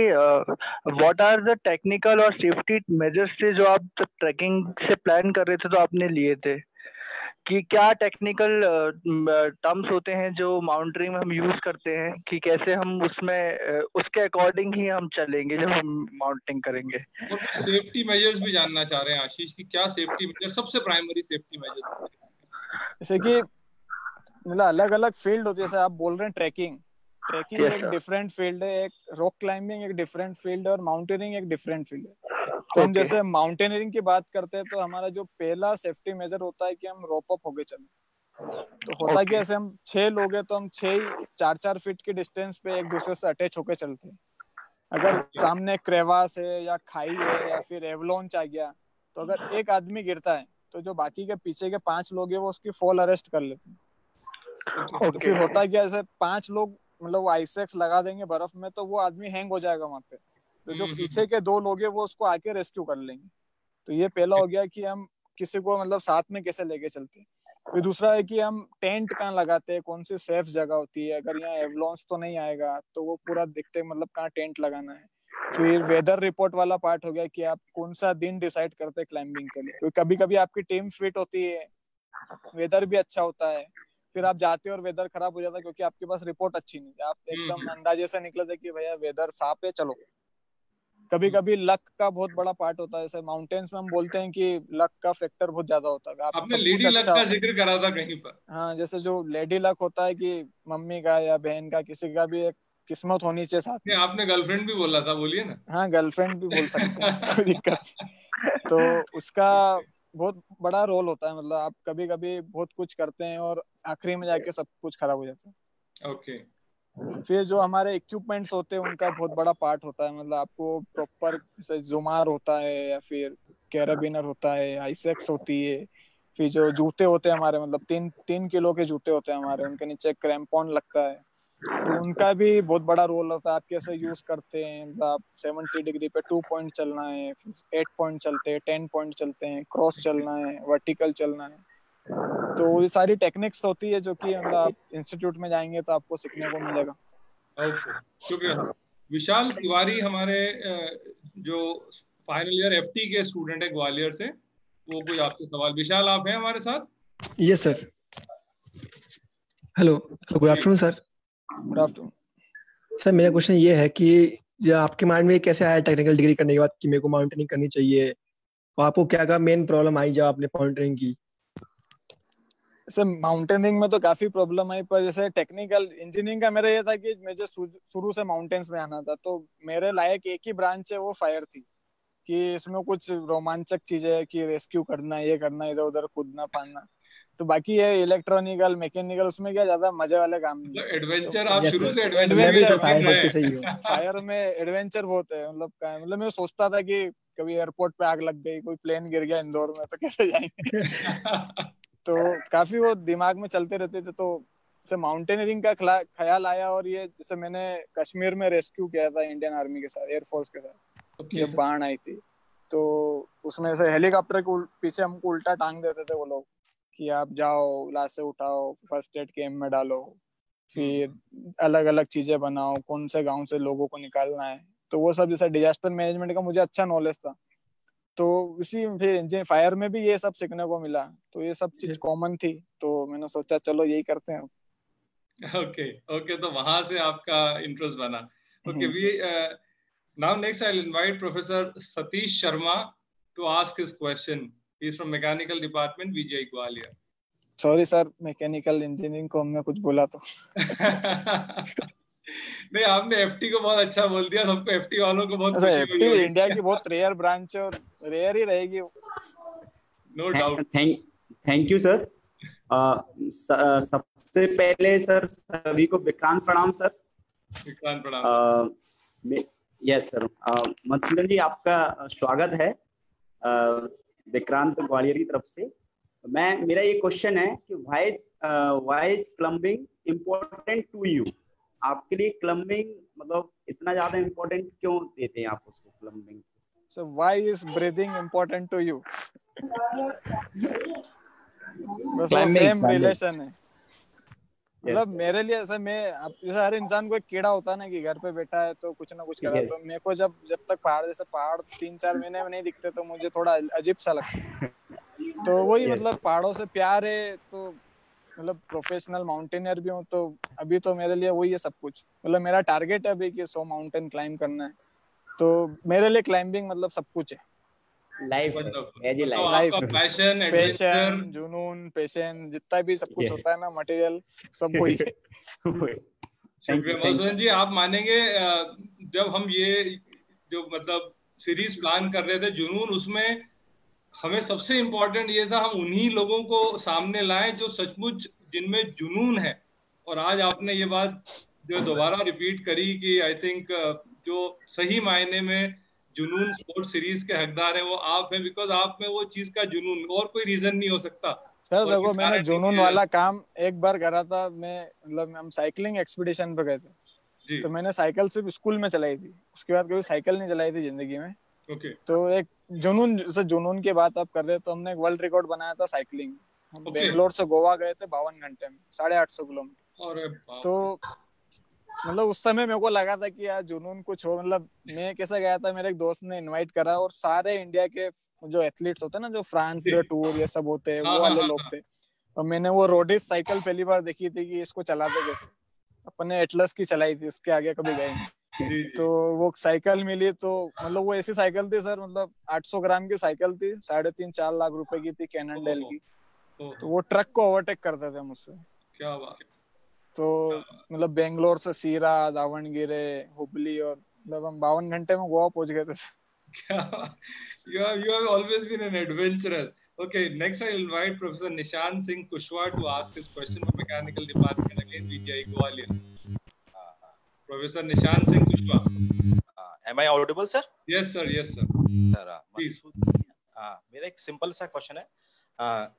व्हाट आर द टेक्निकल और सेफ्टी मेजर्स थे जो आप जब ट्रैकिंग से प्लान कर रहे थे तो आपने लिए थे, कि क्या टेक्निकल टर्म्स होते हैं जो माउंटेनियरिंग में हम यूज करते हैं, कि कैसे हम उसमें उसके अकॉर्डिंग ही हम चलेंगे जब हम माउंटेनिंग करेंगे। और सेफ्टी मेजर्स भी जानना चाह रहे हैं आशीष की क्या सेफ्टी मेजर, सबसे प्राइमरी सेफ्टी मेजर? जैसे कि मतलब अलग अलग फील्ड होती है, जैसे आप बोल रहे हैं ट्रैकिंग एक डिफरेंट फील्ड है, एक रॉक क्लाइंबिंग एक डिफरेंट फील्ड है, और माउंटेनियरिंग एक डिफरेंट फील्ड है। तो हम जैसे माउंटेनियरिंग की बात करते हैं तो हमारा जो पहला सेफ्टी मेजर होता है कि हम रोप अप होके चलें। तो होता कि ऐसे हम 6 लोग हैं तो हम 6 ही 4-4 फीट की डिस्टेंस पे एक दूसरे से अटैच होके चलते हैं। अगर सामने क्रेवास है या खाई है या फिर एवलॉन्च आ गया, तो अगर एक आदमी गिरता है तो जो बाकी के पीछे के 5 लोग हैं वो उसकी फॉल अरेस्ट कर लेते हैं। तो फिर होता क्या, ऐसे 5 लोग मतलब वो आइसेक्स लगा देंगे बर्फ में, तो वो आदमी हैंग हो जाएगा वहां पे। तो जो पीछे के 2 लोग हैं वो उसको आके रेस्क्यू कर लेंगे। तो ये पहला हो गया कि हम किसी को मतलब साथ में कैसे लेके चलते हैं। फिर दूसरा है कि हम टेंट कहाँ लगाते हैं, कौन सी सेफ जगह होती है, अगर यहाँ एवलांच तो नहीं आएगा तो वो पूरा देखते हैं मतलब कहाँ टेंट लगाना है। फिर वेदर रिपोर्ट वाला पार्ट हो गया कि आप कौन सा दिन डिसाइड करते हैं क्लाइंबिंग के लिए, क्योंकि कभी कभी आपकी टीम फिट होती है, वेदर भी अच्छा होता है, फिर आप जाते हो और वेदर खराब हो जाता है क्योंकि आपके पास रिपोर्ट अच्छी नहीं है, आप एकदम अंदाजे से निकले थे कि भैया वेदर साफ है चलो। कभी कभी लक का बहुत बड़ा पार्ट होता है, जैसे माउंटेन्स में हम बोलते हैं कि लक का फैक्टर बहुत ज्यादा होता है। आपने लेडी लक का जिक्र करा था कहीं पर। हाँ, जैसे जो लेडी लक होता है कि मम्मी का या बहन का किसी का भी एक किस्मत होनी चाहिए साथ में। आपने गर्लफ्रेंड भी बोला था, बोलिए ना। हाँ, गर्लफ्रेंड भी बोल सकते हैं, कोई दिक्कत नहीं। तो उसका बहुत बड़ा रोल होता है, मतलब आप कभी कभी बहुत कुछ करते हैं और आखिरी में जाके सब कुछ खराब हो जाता है। ओके। फिर जो हमारे इक्विपमेंट्स होते हैं उनका बहुत बड़ा पार्ट होता है, मतलब आपको प्रॉपर जैसे जुमार होता है या फिर कैराबिनर होता है, आइसेक्स होती है, फिर जो जूते होते हैं हमारे मतलब 3 किलो के जूते होते हैं हमारे, उनके नीचे क्रैम्पॉन लगता है, तो उनका भी बहुत बड़ा रोल होता है। आप कैसे यूज करते हैं, मतलब आप 70 डिग्री पे 2 पॉइंट चलना है, 8 पॉइंट चलते हैं, 10 पॉइंट चलते हैं, क्रॉस चलना है, वर्टिकल चलना है। तो ये सारी टेक्निक्स होती है जो कि मतलब आप इंस्टीट्यूट में जाएंगे तो आपको सीखने को मिलेगा। ओके, क्योंकि विशाल तिवारी हमारे जो फाइनल ईयर एफटी के स्टूडेंट है ग्वालियर से, वो कोई आपसे सवाल। विशाल, आप हैं हमारे साथ? Yes sir. Hello, good afternoon sir. Good afternoon sir. मेरा क्वेश्चन ये है कि जो आपके माइंड में कैसे आया टेक्निकल डिग्री करने के बाद कि मेरे को माउंटेनिंग करनी चाहिए, और आपको क्या क्या मेन प्रॉब्लम आई जब आपने माउंटेनिंग की? सर, माउंटेनिंग में तो काफी प्रॉब्लम आई, पर जैसे टेक्निकल इंजीनियरिंग का मेरा ये था कि मुझे शुरू से माउंटेन्स में आना था, तो मेरे लायक एक ही ब्रांच है वो फायर थी, कि इसमें कुछ रोमांचक चीजें है कि रेस्क्यू करना, ये करना, इधर उधर कूदना फाड़ना। तो बाकी ये इलेक्ट्रॉनिकल मैकेनिकल उसमें क्या ज्यादा मजे वाले काम नहीं है। एडवेंचर आप शुरू से एडवेंचर एडवेंचर फायर में एडवेंचर बहुत है, मतलब मैं सोचता था कि कभी एयरपोर्ट पे आग लग गई, कोई प्लेन गिर गया इंदौर में तो कैसे जाएंगे। तो काफी वो दिमाग में चलते रहते थे। तो जैसे माउंटेनियरिंग का ख्याल आया, और ये जैसे मैंने कश्मीर में रेस्क्यू किया था इंडियन आर्मी के साथ, एयरफोर्स के साथ, ये बाढ़ आई थी, तो उसमें से हेलीकॉप्टर के पीछे हमको उल्टा टांग देते थे वो लोग कि आप जाओ, लाशें उठाओ, फर्स्ट एड कैंप में डालो, फिर अलग अलग चीजें बनाओ, कौन से गांव से लोगों को निकालना है। तो वो सब जैसे डिजास्टर मैनेजमेंट का मुझे अच्छा नॉलेज था, तो इसी फिर इंजन फायर में भी ये सब सीखने को मिला, तो ये सब चीज कॉमन थी, तो मैंने सोचा चलो यही करते हैं। ओके, तो वहां से आपका इंटरेस्ट बना। Okay, we now next I will invite professor Satish Sharma to ask his question. He is from mechanical department, VJ Gwalior. Sorry sir, mechanical engineering को हमने कुछ बोला तो। नहीं, आपने एफटी को बहुत अच्छा बोल दिया, सबको एफटी वालों को बहुत खुशी हुई। एफटी इंडिया की बहुत रेयर ब्रांच है और रेयर ही रहेगी। No doubt. Thank you sir. सबसे पहले सर सभी को विक्रांत प्रणाम सर। विक्रांत प्रणाम। यस सर, मधुसूदन जी आपका स्वागत है विक्रांत ग्वालियर की तरफ से। मेरा ये क्वेश्चन है कि why is climbing important to you? आपके लिए क्लम्बिंग मतलब इतना ज्यादा इम्पोर्टेंट क्यों देते हैं आप उसको, climbing? So why is breathing important to you? बस सेम रिलेशन है। मतलब मेरे लिए ऐसा, मैं जैसे हर इंसान को एक कीड़ा होता है ना कि घर पे बैठा है तो कुछ ना कुछ कर रहा है, तो मेरे को जब तक पहाड़ 3-4 महीने में नहीं दिखते तो मुझे थोड़ा अजीब सा लगता है। तो वही मतलब पहाड़ों से प्यार है, तो मतलब प्रोफेशनल माउंटेनियर भी हूँ, तो अभी तो मेरे लिए वही है सब कुछ। मतलब मेरा टारगेट है अभी कि 100 माउंटेन क्लाइंब करना है, तो मेरे लिए क्लाइंबिंग मतलब सब कुछ है। लाइफ, पैशन, जुनून, पैशन, जितना भी सब कुछ होता है ना, मटेरियल, सब वही है। मधुसूदन जी, आप मानेंगे जब हम ये जो मतलब सीरीज प्लान कर रहे थे जुनून, उसमें हमें सबसे इम्पोर्टेंट ये था हम उन्हीं लोगों को सामने लाएं जो सचमुच जिनमें जुनून है। और आज आपने ये बात जो दोबारा रिपीट करी कि आई थिंक जो सही मायने में जुनून स्पोर्ट सीरीज के हकदार हैं वो आप हैं, बिकॉज आप में वो चीज का जुनून, और कोई रीजन नहीं हो सकता। सर देखो, मैंने जुनून वाला काम एक बार करा था। मैं मतलब हम साइकिलिंग एक्सपीडिशन पे गए थे, तो मैंने साइकिल सिर्फ स्कूल में चलाई थी, उसके बाद कभी साइकिल नहीं चलाई थी जिंदगी में। तो एक जुनून की बात आप कर रहे हैं, तो हमने एक वर्ल्ड रिकॉर्ड बनाया था साइकिलिंग। हम बेंगलोर से गोवा गए थे 52 घंटे में, 850 किलोमीटर। तो मतलब उस समय मेरे को लगा था कि यार जुनून कुछ हो। मतलब मैं कैसे गया था, मेरे एक दोस्त ने इनवाइट करा और सारे इंडिया के जो एथलीट्स होते हैं ना, जो फ्रांस के टूर ये सब होते हैं, वो वाले लोग थे। और मैंने वो रोडिस साइकिल पहली बार देखी थी कि इसको चलाते कैसे। अपने एटलस की चलाई थी, उसके आगे कभी गए नहीं। तो वो साइकिल मिली, तो मतलब वो ऐसी साइकिल थी सर, मतलब 800 ग्राम की साइकिल थी, 3.5-4 लाख रुपए की थी, कैनन डेल की। तो वो ट्रक को ओवरटेक करते थे मुझसे। क्या बात। तो मतलब बेंगलोर से सीरा, दावणगेरे, हुबली, और मतलब हम 52 घंटे में गोवा पहुंच गए थे। You have always been an adventurous. Okay, next I'll invite Professor Nishant Singh Kushwaha to ask his question from Mechanical Department, again VTI Gwalior. Professor Nishant Singh Kushwaha. Am I audible, sir? Yes, sir. Yes, sir. Sir, मेरा एक simple सा question है.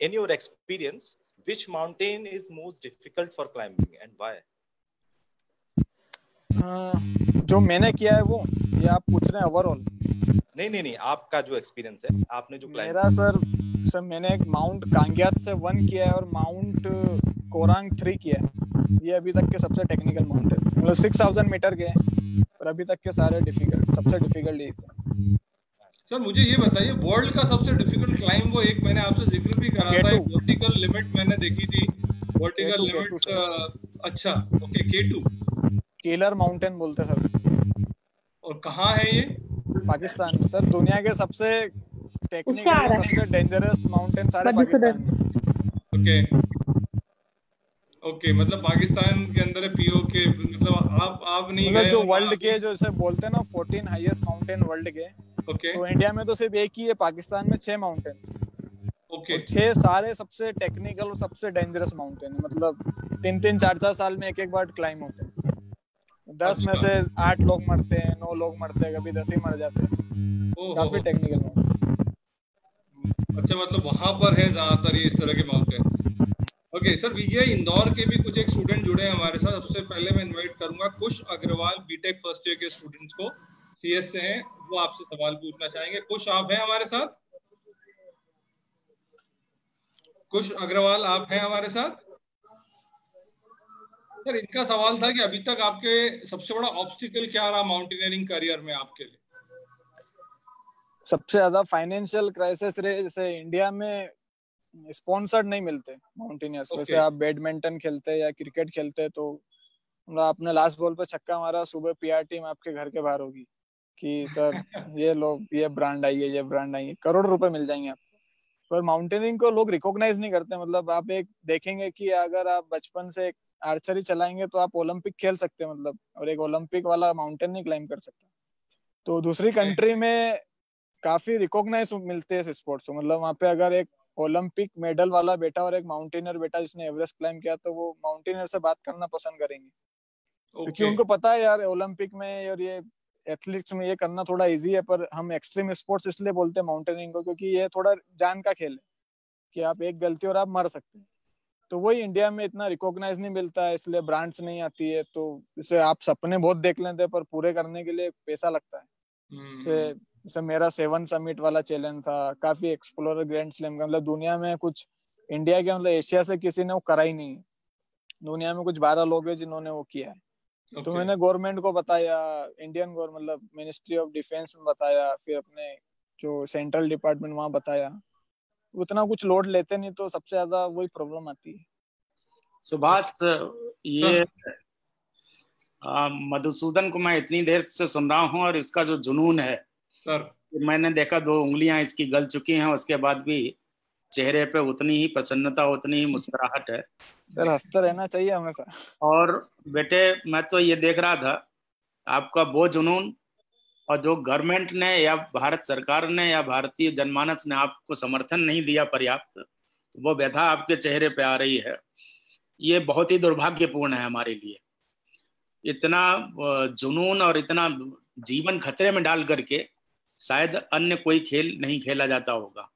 In your experience, which mountain is most difficult for climbing and why? जो मैंने किया है वो, ये आप पूछ रहे हैं ओवरऑल? नहीं, आपका जो एक्सपीरियंस है, आपने जो क्लाइंब। मेरा सर मैंने एक माउंट कांग्यात से 1 किया है और माउंट कोरांग 3 किया है। ये अभी तक के सबसे टेक्निकल माउंट है, मतलब 6000 मीटर के हैं, पर अभी तक के सारे सबसे डिफिकल्ट ये है। सर मुझे ये बताइए, वर्ल्ड का सबसे डिफिकल्ट क्लाइंब, वो एक मैंने आपसे जिक्र भी करा था, वर्टिकल लिमिट मैंने देखी थी, वर्टिकल लिमिट। अच्छा, ओके, K2 केलर माउंटेन बोलते हैं सर। और कहाँ है ये? पाकिस्तान में सर। दुनिया के सबसे टेक्निकल, सबसे डेंजरस माउंटेन सारे पाकिस्तान में। ओके, मतलब पाकिस्तान के अंदर है, POK। मतलब आप नहीं गए? जो वर्ल्ड के, जो जैसे बोलते हैं ना 14 हाईएस्ट माउंटेन वर्ल्ड के, तो इंडिया में तो सिर्फ एक ही है, पाकिस्तान में 6 माउंटेन। ओके, 6 सारे सबसे टेक्निकल और सबसे डेंजरस माउंटेन। मतलब 3-3, 4-4 साल में एक बार क्लाइम होते हैं। 10 में से 8 लोग मरते हैं, 9 लोग मरते हैं, कभी 10 ही मर जाते हैं। काफी टेक्निकल माउंटेन। अच्छा, मतलब वहां पर है ज्यादातर ये इस तरह के mountain. Okay sir, VGI Indore के भी कुछ एक स्टूडेंट जुड़े हैं हमारे साथ। सबसे पहले मैं इनवाइट करूंगा कुश अग्रवाल, बीटेक फर्स्ट ईयर के स्टूडेंट्स को, CS से हैं, वो आपसे सवाल पूछना चाहेंगे। कुश, आप हैं हमारे साथ? कुश अग्रवाल, आप हैं हमारे साथ? सर, इनका सवाल था कि अभी तक आपके सबसे बड़ा ऑब्स्टिकल क्या रहा माउंटेनियरिंग करियर में आपके लिए? सबसे ज्यादा फाइनेंशियल क्राइसिस रहे। जैसे इंडिया में स्पॉन्सर्ड नहीं मिलते माउंटेनियर्स। वैसे आप बैडमिंटन खेलते या क्रिकेट खेलते तो आपने लास्ट बॉल पे छक्का मारा, सुबह PR टीम आपके घर के बाहर होगी कि सर ये लोग, ये ब्रांड आई है, ये ब्रांड आई है, करोड़ रुपए मिल जाएंगे आपको। पर माउंटेनियरिंग को लोग रिकॉग्नाइज नहीं करते। मतलब आप एक देखेंगे कि अगर आप बचपन से आर्चरी चलाएंगे तो आप ओलंपिक खेल सकते हैं, मतलब, और एक ओलंपिक वाला माउंटेन नहीं क्लाइंब कर सकता। तो दूसरी कंट्री में काफी रिकॉग्नाइज मिलते हैं इस स्पोर्ट्स को। मतलब वहाँ पे अगर एक ओलंपिक मेडल वाला बेटा और एक माउंटेनियर बेटा जिसने एवरेस्ट क्लाइंब किया, तो वो माउंटेनियर से बात करना पसंद करेंगे, क्योंकि उनको पता है यार ओलंपिक में और ये एथलीट्स में ये करना थोड़ा इजी है। पर हम एक्सट्रीम स्पोर्ट्स इसलिए बोलते हैं माउंटेनियरिंग को, क्योंकि ये थोड़ा जान का खेल है कि आप एक गलती और आप मर सकते हैं। तो वही इंडिया में इतना रिकॉग्नाइज नहीं मिलता है, इसलिए ब्रांड्स नहीं आती है। तो इसे आप सपने बहुत देख लेते हैं, पर पूरे करने के लिए पैसा लगता है। जैसे मेरा 7 समिट वाला चैलेंज था, काफी एक्सप्लोरर ग्रैंड स्लैम का, मतलब दुनिया में कुछ इंडिया के, मतलब एशिया से किसी ने वो करा ही नहीं है। दुनिया में कुछ 12 लोग हैं जिन्होंने वो किया है। तो मैंने गवर्नमेंट को बताया, इंडियन गवर्नमेंट, मतलब मिनिस्ट्री ऑफ डिफेंस में बताया, फिर अपने जो सेंट्रल डिपार्टमेंट वहां बताया। उतना कुछ लोड लेते नहीं, तो सबसे ज्यादा वही प्रॉब्लम आती है। सुभाष, ये मधुसूदन को मैं इतनी देर से सुन रहा हूँ, और इसका जो जुनून है सर, मैंने देखा 2 उंगलियां इसकी गल चुकी हैं, उसके बाद भी चेहरे पे उतनी ही प्रसन्नता, उतनी ही मुस्कुराहट है। सर, हंसते रहना चाहिए हमेशा। और बेटे, मैं तो ये देख रहा था आपका वो जुनून, और जो गवर्नमेंट ने या भारत सरकार ने या भारतीय जनमानस ने आपको समर्थन नहीं दिया पर्याप्त, तो वो व्यथा आपके चेहरे पे आ रही है। ये बहुत ही दुर्भाग्यपूर्ण है हमारे लिए। इतना जुनून और इतना जीवन खतरे में डाल करके शायद अन्य कोई खेल नहीं खेला जाता होगा।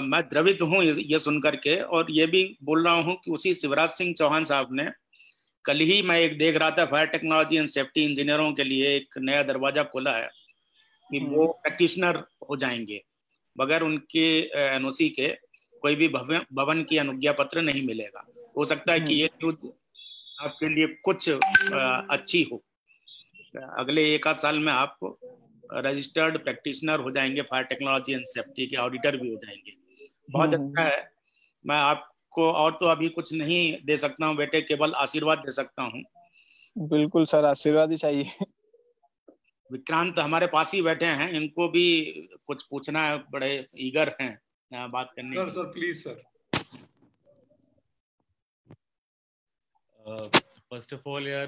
मैं द्रवित हूँ ये सुनकर के, और ये भी बोल रहा हूँ कि उसी शिवराज सिंह चौहान साहब ने कल ही मैं एक देख रहा था फायर टेक्नोलॉजी एंड सेफ्टी इंजीनियरों के लिए एक नया दरवाजा खोला है कि वो प्रैक्टिशनर हो जाएंगे, बगैर उनके एनओसी के कोई भी भवन की अनुज्ञा पत्र नहीं मिलेगा। हो सकता है कि ये न्यूज आपके लिए कुछ अच्छी हो। अगले 1 आध साल में आप रजिस्टर्ड प्रैक्टिशनर हो जाएंगे, फायर टेक्नोलॉजी एंड सेफ्टी के ऑडिटर भी हो जाएंगे। बहुत अच्छा है। मैं आपको और तो अभी कुछ नहीं दे सकता हूँ बेटे, केवल आशीर्वाद दे सकता हूँ। बिल्कुल सर, आशीर्वाद ही चाहिए। विक्रांत हमारे पास ही बैठे हैं, इनको भी कुछ पूछना है, बड़े ईगर हैं बात करने sir. Sir please sir. First of all यार,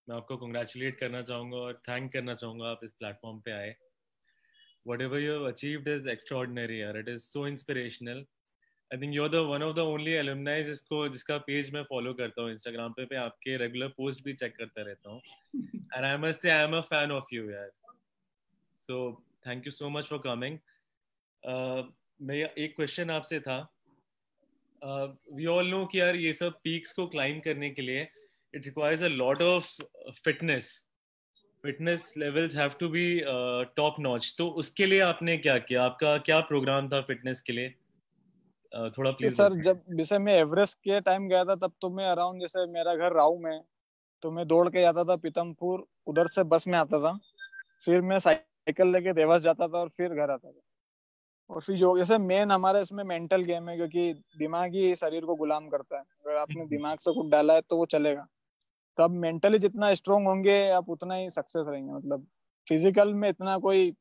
मैं आपको कंग्रेचुलेट करना चाहूँगा और थैंक करना चाहूँगा आप इस प्लेटफॉर्म पे आए। Whatever you have achieved is extraordinary यार, it is so inspirational. I think you're the one of the only alumni जिसका पेज मैं फॉलो करता हूँ इंस्टाग्राम पे आपके रेगुलर पोस्ट भी चेक करता रहता हूँ। And I must say I am a fan of you यार. So thank you so much for coming. मेरा एक क्वेश्चन आपसे था। We all know कि यार ये सब पीक्स को क्लाइम करने के लिए it requires a lot of fitness levels have to be top notch. तो उसके लिए आपने क्या किया? आपका क्या प्रोग्राम था फिटनेस के लिए? थोड़ा प्लीज सर, जैसे मैं एवरेस्ट के टाइम गया था तब तो मैं अराउंड, जैसे मेरा घर राऊ में, तो मैं दौड़ के जाता था पीतमपुर, उधर से बस में आता था, फिर मैं साइकिल लेके देवास जाता था और फिर घर आता था। और फिर जो जैसे मेन हमारे इसमें मेंटल गेम है, क्योंकि दिमाग ही शरीर को गुलाम करता है। अगर आपने दिमाग से कुछ डाला है तो वो चलेगा। तो आप मेंटली जितना स्ट्रोंग होंगे आप उतना ही सक्सेस रहेंगे। मतलब फिजिकल में इतना कोई,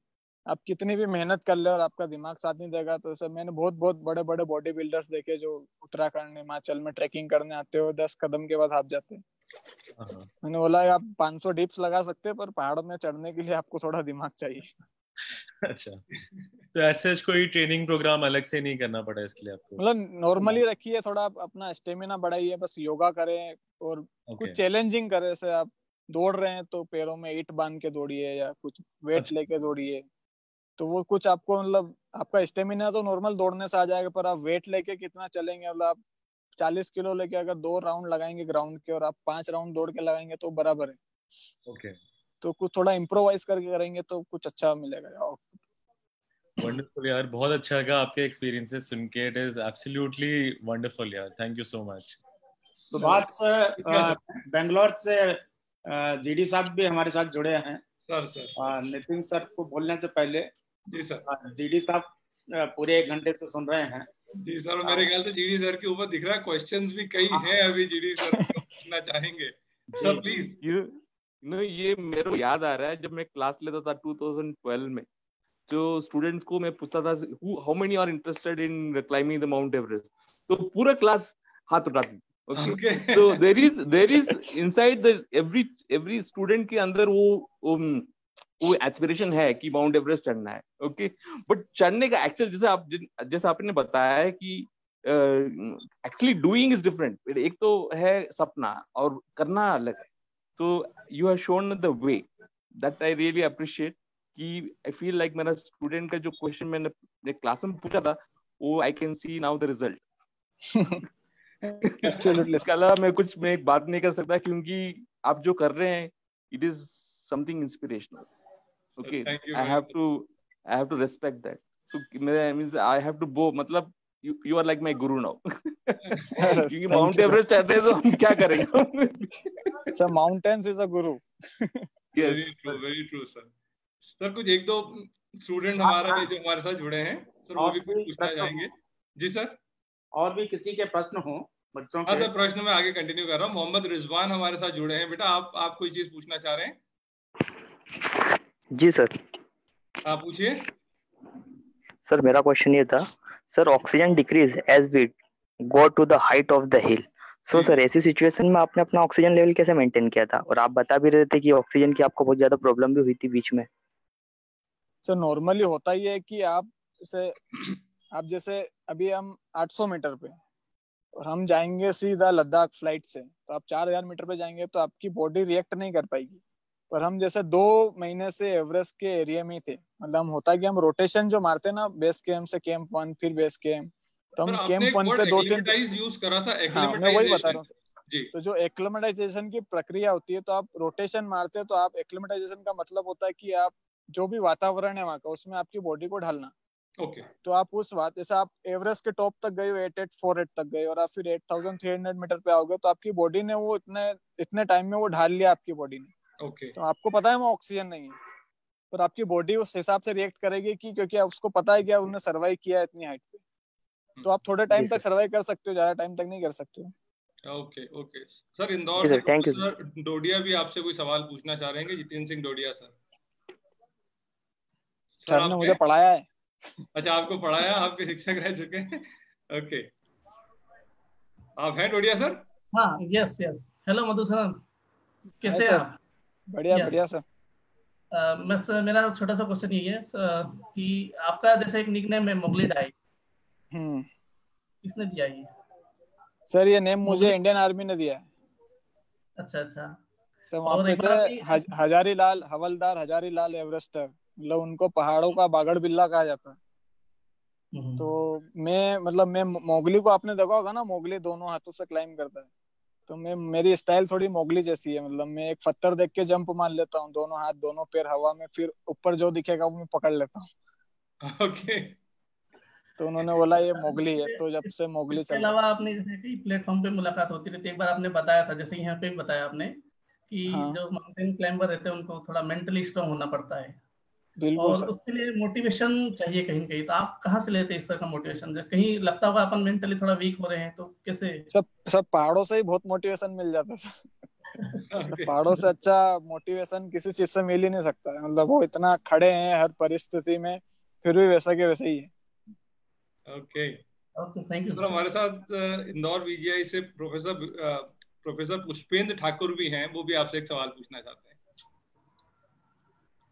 आप कितनी भी मेहनत कर ले और आपका दिमाग साथ नहीं देगा। तो सर मैंने बहुत बहुत बड़े बड़े बॉडी बिल्डर्स देखे जो उत्तराखंड हिमाचल में ट्रैकिंग करने आते हो, 10 कदम के बाद हाफ जाते हैं। मैंने बोला आप 500 डिप्स लगा सकते हैं, पर पहाड़ों में चढ़ने के लिए आपको थोड़ा दिमाग चाहिए। अच्छा, तो ऐसे कोई ट्रेनिंग प्रोग्राम अलग से नहीं करना पड़ा इसके लिए आपको? मतलब नॉर्मली रखिए, थोड़ा अपना स्टेमिना बढ़ाइए, बस योगा करें और कुछ चैलेंजिंग करें। जैसे आप दौड़ रहे हैं तो पैरों में ईंट बांध के दौड़िए या कुछ वेट लेके दौड़िए। तो वो कुछ आपको, मतलब आपका स्टेमिना तो नॉर्मल दौड़ने से आ जाएगा, पर आप वेट लेके कितना चलेंगे? मतलब आप 40 किलो लेके अगर 2 राउंड लगाएंगे ग्राउंड के और आप 5 राउंड दौड़ के लगाएंगे तो बराबर है। ओके। तो कुछ थोड़ा इम्प्रोवाइज करके करेंगे तो कुछ अच्छा मिलेगा। वंडरफुल यार, बहुत अच्छा लगा आपके एक्सपीरियंसेस सुन के। इट इज एब्सोल्युटली वंडरफुल यार, thank you so much. Subhash Bangalore से जीडी साहब भी हमारे साथ जुड़े हैं। सर नितिन सर को बोलने से पहले जी सर, जीडी साहब पूरे 1 घंटे से सुन रहे हैं। जी सर, मेरे ख्याल से जीडी सर के ऊपर दिख रहा है क्वेश्चंस भी कई हैं अभी जीडी सर पूछना चाहेंगे। Sir please. ये मेरे को याद आ रहा है, जब मैं क्लास लेता था 2012 में, जो स्टूडेंट्स को मैं पूछता था how many are interested in climbing the Mount Everest, तो पूरा क्लास हाथ उठाती। Okay, so there is inside the every student के अंदर वो एस्पिरेशन है कि माउंट एवरेस्ट चढ़ना है। ओके, बट चढ़ने का एक्चुअल, जैसे आपने बताया है कि एक्चुअली डूइंग इज डिफरेंट। एक तो है सपना और करना अलग है। तो you have shown the way that I really appreciate. कि आई फील लाइक मेरा स्टूडेंट का जो क्वेश्चन मैंने क्लास में पूछा था, वो I can see now the result. कला मैं एक बात नहीं कर सकता, क्योंकि आप जो कर रहे हैं it is something inspirational. Okay, I have to respect that. So means I have to मतलब you are like my guru now. क्योंकि माउंट एवरेस्ट चढ़ रहे तो हम क्या करेंगे? Sir mountains is a Guru. Very true sir. Sir कुछ 1-2 student हमारे जो हमारे साथ जुड़े हैं सर, वो भी कुछ पूछना चाहेंगे। जी सर, और भी किसी के प्रश्न हो बच्चों के? हाँ सर, प्रश्न मैं आगे कंटिन्यू कर रहा हूँ। मोहम्मद रिजवान हमारे साथ जुड़े हैं। बेटा आप कोई चीज पूछना चाह रहे हैं? जी सर। आप पूछिए। सर मेरा क्वेश्चन ये था, sir oxygen decrease as we go to the height of the hill. So sir ऐसी सिचुएशन में आपने अपना ऑक्सीजन लेवल कैसे मेंटेन किया था? और आप बता भी रहे थे कि ऑक्सीजन की आपको बहुत ज्यादा प्रॉब्लम भी हुई थी बीच में। सर नॉर्मली होता ही है कि आप जैसे अभी हम 800 मीटर पे और हम जाएंगे सीधा लद्दाख फ्लाइट से, तो आप 4000 मीटर पे जाएंगे तो आपकी बॉडी रिएक्ट नहीं कर पाएगी। पर हम जैसे 2 महीने से एवरेस्ट के एरिया में ही थे। मतलब हम होता कि हम रोटेशन जो मारते ना, बेस कैंप से कैंप 1 फिर बेस कैंप, तो हम कैंप 1 पे 2-3 यूज करा था। हाँ मैं वही बता रहा हूँ जी। तो जो एक्लिमेटाइजेशन की प्रक्रिया होती है, तो आप रोटेशन मारते हो, तो आप एक्लिमेटाइजेशन का मतलब होता है कि आप जो भी वातावरण है वहाँ का, उसमें आपकी बॉडी को ढालना। ओके। तो आप उस बात, जैसे आप एवरेस्ट के टॉप तक गए हो, 8848 तक गए और आप फिर 8300 मीटर पे आओगे, तो आपकी बॉडी ने वो इतने टाइम में वो ढाल लिया आपकी बॉडी ने। ओके। तो आपको पता है वो ऑक्सीजन नहीं है, पर आपकी बॉडी उस हिसाब से रिएक्ट करेगी कि क्योंकि उसको पता है कि उन्होंने सर्वाइव किया इतनी हाइट पे, तो आप थोड़े टाइम तक सर्वाइव कर सकते हो, ज्यादा टाइम तक नहीं कर सकते हो। Okay okay sir. इंदौर से प्रोफेसर डोडिया भी आपसे कोई सवाल पूछना चाह रहे हैं, जितेंद्र सिंह डोडिया सर। सर ने मुझे पढ़ाया है। अच्छा, आपको पढ़ाया, आपके शिक्षक रह चुके हैं। ओके, आप हैं डोडिया सर? हाँ, यस यस। हेलो मधुसूदन, कैसे हैं आप? बढ़िया बढ़िया सर। मैं मेरा छोटा सा क्वेश्चन ये है कि आपका जैसे एक निकनेम है मोगली डाई, किसने दिया ये? सर ये नेम मुझे इंडियन आर्मी ने दिया है। अच्छा अच्छा सर वहाँ पे थे हजारी लाल हवलदार, हजारी लाल एवरेस्टर, मतलब उनको पहाड़ों का बागड़ बिल्ला कहा जाता है। तो मैं मोगली को आपने देखा होगा ना, मोगली दोनों हाथों से क्लाइंब करता है, तो मेरी स्टाइल थोड़ी मोगली जैसी है। मतलब मैं एक पत्थर देख के जंप मार लेता हूँ, दोनों हाथ दोनों पैर हवा में, फिर ऊपर जो दिखेगा वो मैं पकड़ लेता हूँ। ओके। तो उन्होंने बोला ये मोगली है, तो जब से मोगली चल। अलावा आपने जैसे कई प्लेटफॉर्म पे मुलाकात होती रहती है, एक बार आपने बताया था, जैसे यहाँ पे भी बताया आपने कि जो माउंटेन क्लाइंबर रहते हैं उनको थोड़ा मेंटली स्ट्रांग होना पड़ता है, और उसके लिए मोटिवेशन चाहिए कहीं कहीं। तो आप कहाँ से लेते हैं इस तरह का मोटिवेशन? जब कहीं लगता होगा अपन मेंटली थोड़ा वीक हो रहे हैं, तो कैसे? सब पहाड़ों से ही बहुत मोटिवेशन मिल जाता है। पहाड़ों से अच्छा मोटिवेशन किसी चीज से मिल ही नहीं सकता है। मतलब वो इतना खड़े हैं हर परिस्थिति में, फिर भी वैसा के वैसे ही है। Okay okay, thank you. Sir हमारे साथ इंदौर वीजीआई से प्रोफेसर पुष्पेंद्र ठाकुर भी हैं, वो भी आपसे एक सवाल पूछना चाहते हैं।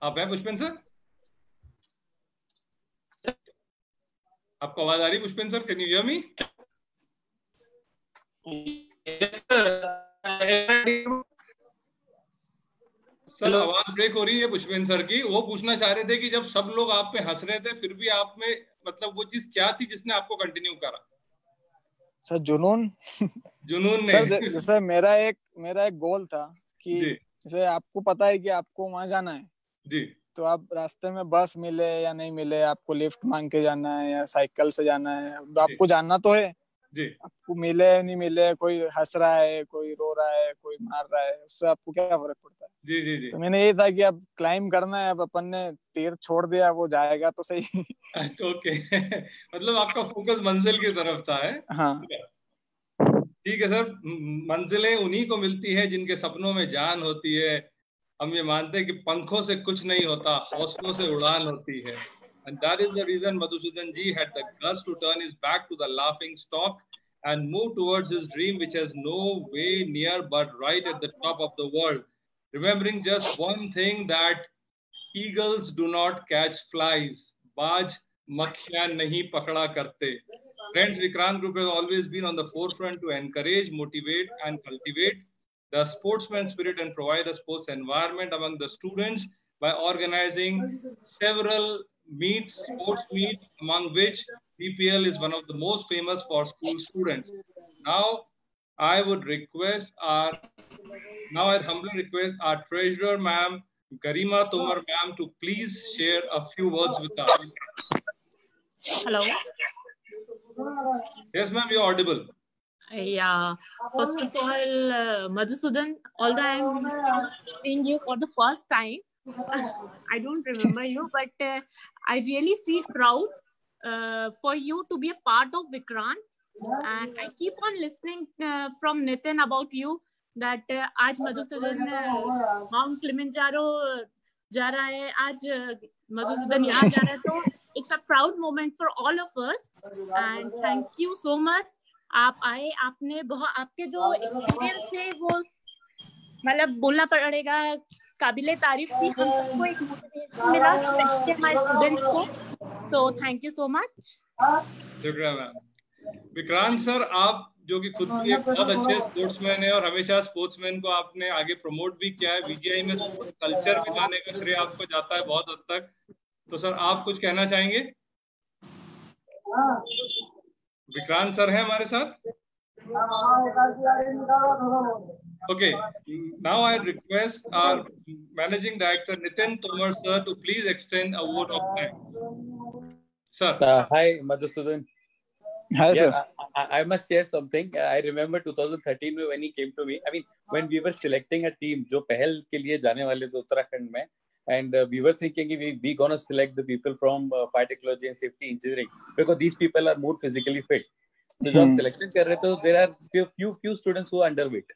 आप हैं पुष्पेंद्र सर? आपको आवाज आ रही Pushpendra sir? Can you hear me? Sir आवाज ब्रेक हो रही है पुष्पेंद्र सर की। वो पूछना चाह रहे थे कि जब सब लोग आप पे हंस रहे थे, फिर भी आप में मतलब वो चीज क्या थी जिसने आपको कंटिन्यू करा? सर जुनून। जुनून ने। सर जैसे मेरा एक गोल था कि जैसे आपको पता है कि आपको वहां जाना है जी, तो आप रास्ते में बस मिले या नहीं मिले, आपको लिफ्ट मांग के जाना है या साइकिल से जाना है, तो आपको जानना तो है जी। आपको मिले नहीं मिले, कोई हंस रहा है, कोई रो रहा है, कोई मार रहा है, उससे आपको क्या फर्क पड़ता है? जी जी जी। तो मैंने यही था कि अब क्लाइम करना है, अब अपन ने तीर छोड़ दिया, वो जाएगा तो सही। ओके। मतलब आपका फोकस मंजिल की तरफ था है? हाँ ठीक है सर। मंजिलें उन्हीं को मिलती है जिनके सपनों में जान होती है। हम ये मानते हैं कि पंखों से कुछ नहीं होता, हौसलों से उड़ान होती है। And that is the reason Madhusudan ji had the guts to turn his back to the laughing stock and move towards his dream, which has no way near but right at the top of the world. Remembering just one thing, that eagles do not catch flies. बाज मक्खियां नहीं पकड़ा करते. Friends, Vikrant Group has always been on the forefront to encourage, motivate, and cultivate the sportsman spirit and provide a sports environment among the students by organizing several sports meets, among which BPL is one of the most famous for school students. Now, I humbly request our treasurer, ma'am, Garima Tomar, ma'am, to please share a few words with us. Hello. Yes, ma'am, you're audible. Yeah. First of all, Madhusudan, although I'm seeing you for the first time, I don't remember you, but I really feel proud for you to be a part of Vikrant, and I keep on listening from Nitin about you that आज Madhusudan Mount Kilimanjaro जा रहा है, आज Madhusudan यहाँ जा रहा है, तो it's a proud moment for all of us, and thank you so much. आप आए, आपने बहुत, आपके जो एक्सपीरियंस थे वो मतलब बोलना पड़ेगा, काबिले तारीफ थी, हम सबको एक मोटिवेशन मिला, स्पेशली हमारे स्टूडेंट्स को, so thank you so much. शुक्रिया मैम। विक्रांत सर, आप जो कि खुद भी एक बहुत अच्छे स्पोर्ट्समैन है और हमेशा स्पोर्ट्समैन को आपने आगे प्रमोट भी किया है। VGI में स्पोर्ट्स कल्चर भी लाने का श्रेय आपको जाता है बहुत हद तक। तो सर आप कुछ कहना चाहेंगे? विक्रांत सर हैं हमारे साथ? Okay, now I request our Managing Director Nitin Tomar sir to please extend a vote of thanks. Sir. Hi, Madhusudan. Hi, yeah, sir. I must share something. I remember 2013 when he came to me. I mean, when we were selecting a team, जो पहल के लिए जाने वाले थे उत्तराखंड में, and we were thinking we gonna select the people from fire technology and safety engineering because these people are more physically fit. तो जब हम सिलेक्शन कर रहे थे, there are few students who are underweight.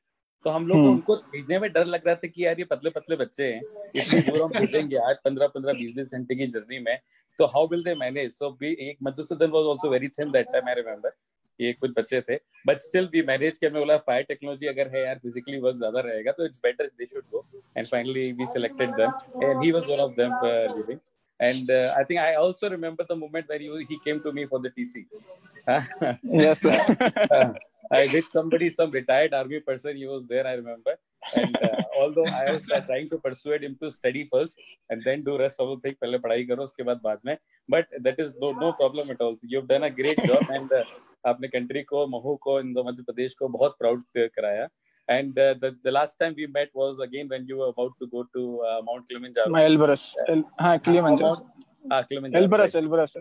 तो हम लोग उनको भेजने में डर लग रहा था कि यार ये पतले पतले बच्चे हैं, इतनी दूर हम भेजेंगे आज 15-15 20 घंटे की जर्नी में, तो हाउ विल दे मैनेज? सो एक Madhusudan was also very thin that time, I remember. ये कुछ बच्चे थे, बट स्टिल वी मैनेज किया। मैं बोला फायर टेक्नोलॉजी अगर है यार, फिजिकली वर्क ज्यादा रहेगा तो it's better they should go, and finally we selected them and he was one of them living. And I think I also remember the moment when he came to me for the TC. Yes, sir. I did some retired army person, he was there, I remember. And although I was trying to persuade him to study first and then do rest of the thing, पहले पढ़ाई करो उसके बाद बाद में, but that is no problem at all. You've done a great job and आपने country को, महू को, मध्य प्रदेश को बहुत proud कराया. And the last time we met was again when you were about to go to Mount Kilimanjaro. Elbrus. Kilimanjaro. Kilimanjaro. Elbrus.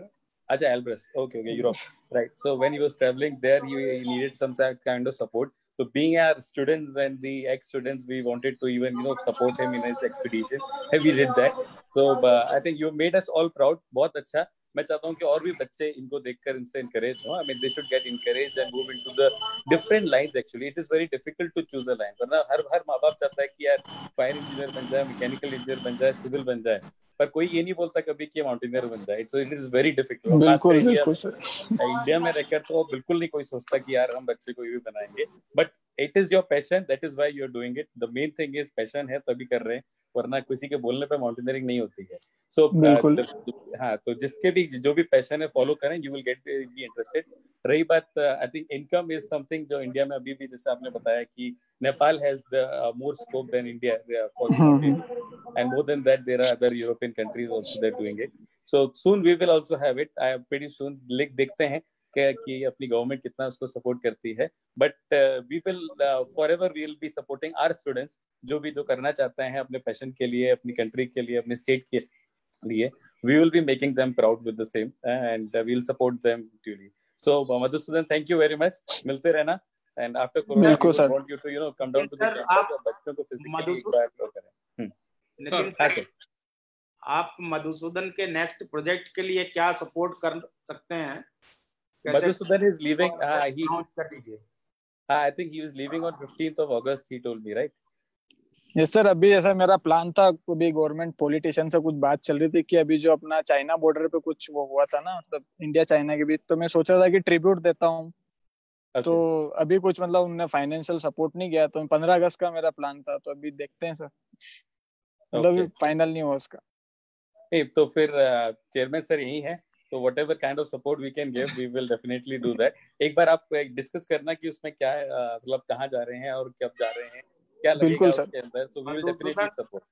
Acha, Elbrus. Okay, Europe. Right. So when he was traveling there, he needed some kind of support. So being our students and the ex-students, we wanted to even support him in his expedition. And we did that. So I think you made us all proud. बहुत अच्छा. मैं चाहता हूँ कि और भी बच्चे इनको देखकर इनसे encourage हो. I mean, they should get encouraged and move into the different lines. Actually, it is very difficult to choose a line. वरना हर माँ बाप चाहता है कि यार फायर इंजीनियर बन जाए, मैकेनिकल इंजीनियर बन जाए, सिविल बन जाए, पर कोई ये नहीं बोलता कभी कि माउंटेनियर बन जाए. So it is very difficult. बिल्कुल सर. इंडिया में रहकर तो बिल्कुल नहीं कोई सोचता कि यार हम बच्चे को ये भी बनाएंगे. But it is your passion. That is why you are doing it. The main thing is passion है तभी कर रहे हैं, वरना किसी के बोलने पे माउंटेनियरिंग नहीं होती है. So हाँ, तो जिसके भी जो भी पैशन है फॉलो करें, you will get be interested. रही बात I think income is something जो इंडिया में अभी भी जैसे आपने बताया कि Nepal has the more scope than India for and more than that there are other European countries also they're doing it. So soon we will also have it. I am pretty soon. देखते हैं कि अपनी government कितना उसको support करती है. But we will forever we will be supporting our students जो करना चाहते हैं अपने पैशन के लिए, अपनी कंट्री के लिए, अपने स्टेट के लिए. We will be making them proud with the same and we will support them truly. So Madhusudan, thank you very much. मिलते रहना and after corona we want you to come down to the campus और बच्चों को physically inspire करें. लेकिन आप मधुसूदन के next project के लिए क्या सपोर्ट कर सकते हैं? Madhusudan is leaving. I think he was leaving on 15th of August. He told me, right? Yes sir. अभी ऐसा मेरा प्लान था, अभी गवर्नमेंट पॉलिटिशियन से कुछ बात चल रही थी कि अभी जो अपना चाइना बॉर्डर पे कुछ वो हुआ था ना, मतलब इंडिया चाइना के बीच, तो मैं सोचा था कि ट्रिब्यूट देता हूँ. तो अभी कुछ मतलब उन्होंने फाइनेंशियल सपोर्ट नहीं किया, तो 15 अगस्त का मेरा प्लान था, तो अभी देखते हैं सर. मतलब फाइनल नहीं हुआ उसका. तो फिर चेयरमैन सर यही है, तो whatever kind of support we can give, we will definitely do that. एक बार आप डिस्कस करना कि उसमें क्या है, मतलब कहाँ जा रहे हैं और कब जा रहे हैं, क्या लगेगा उसके अंदर. So we will definitely support.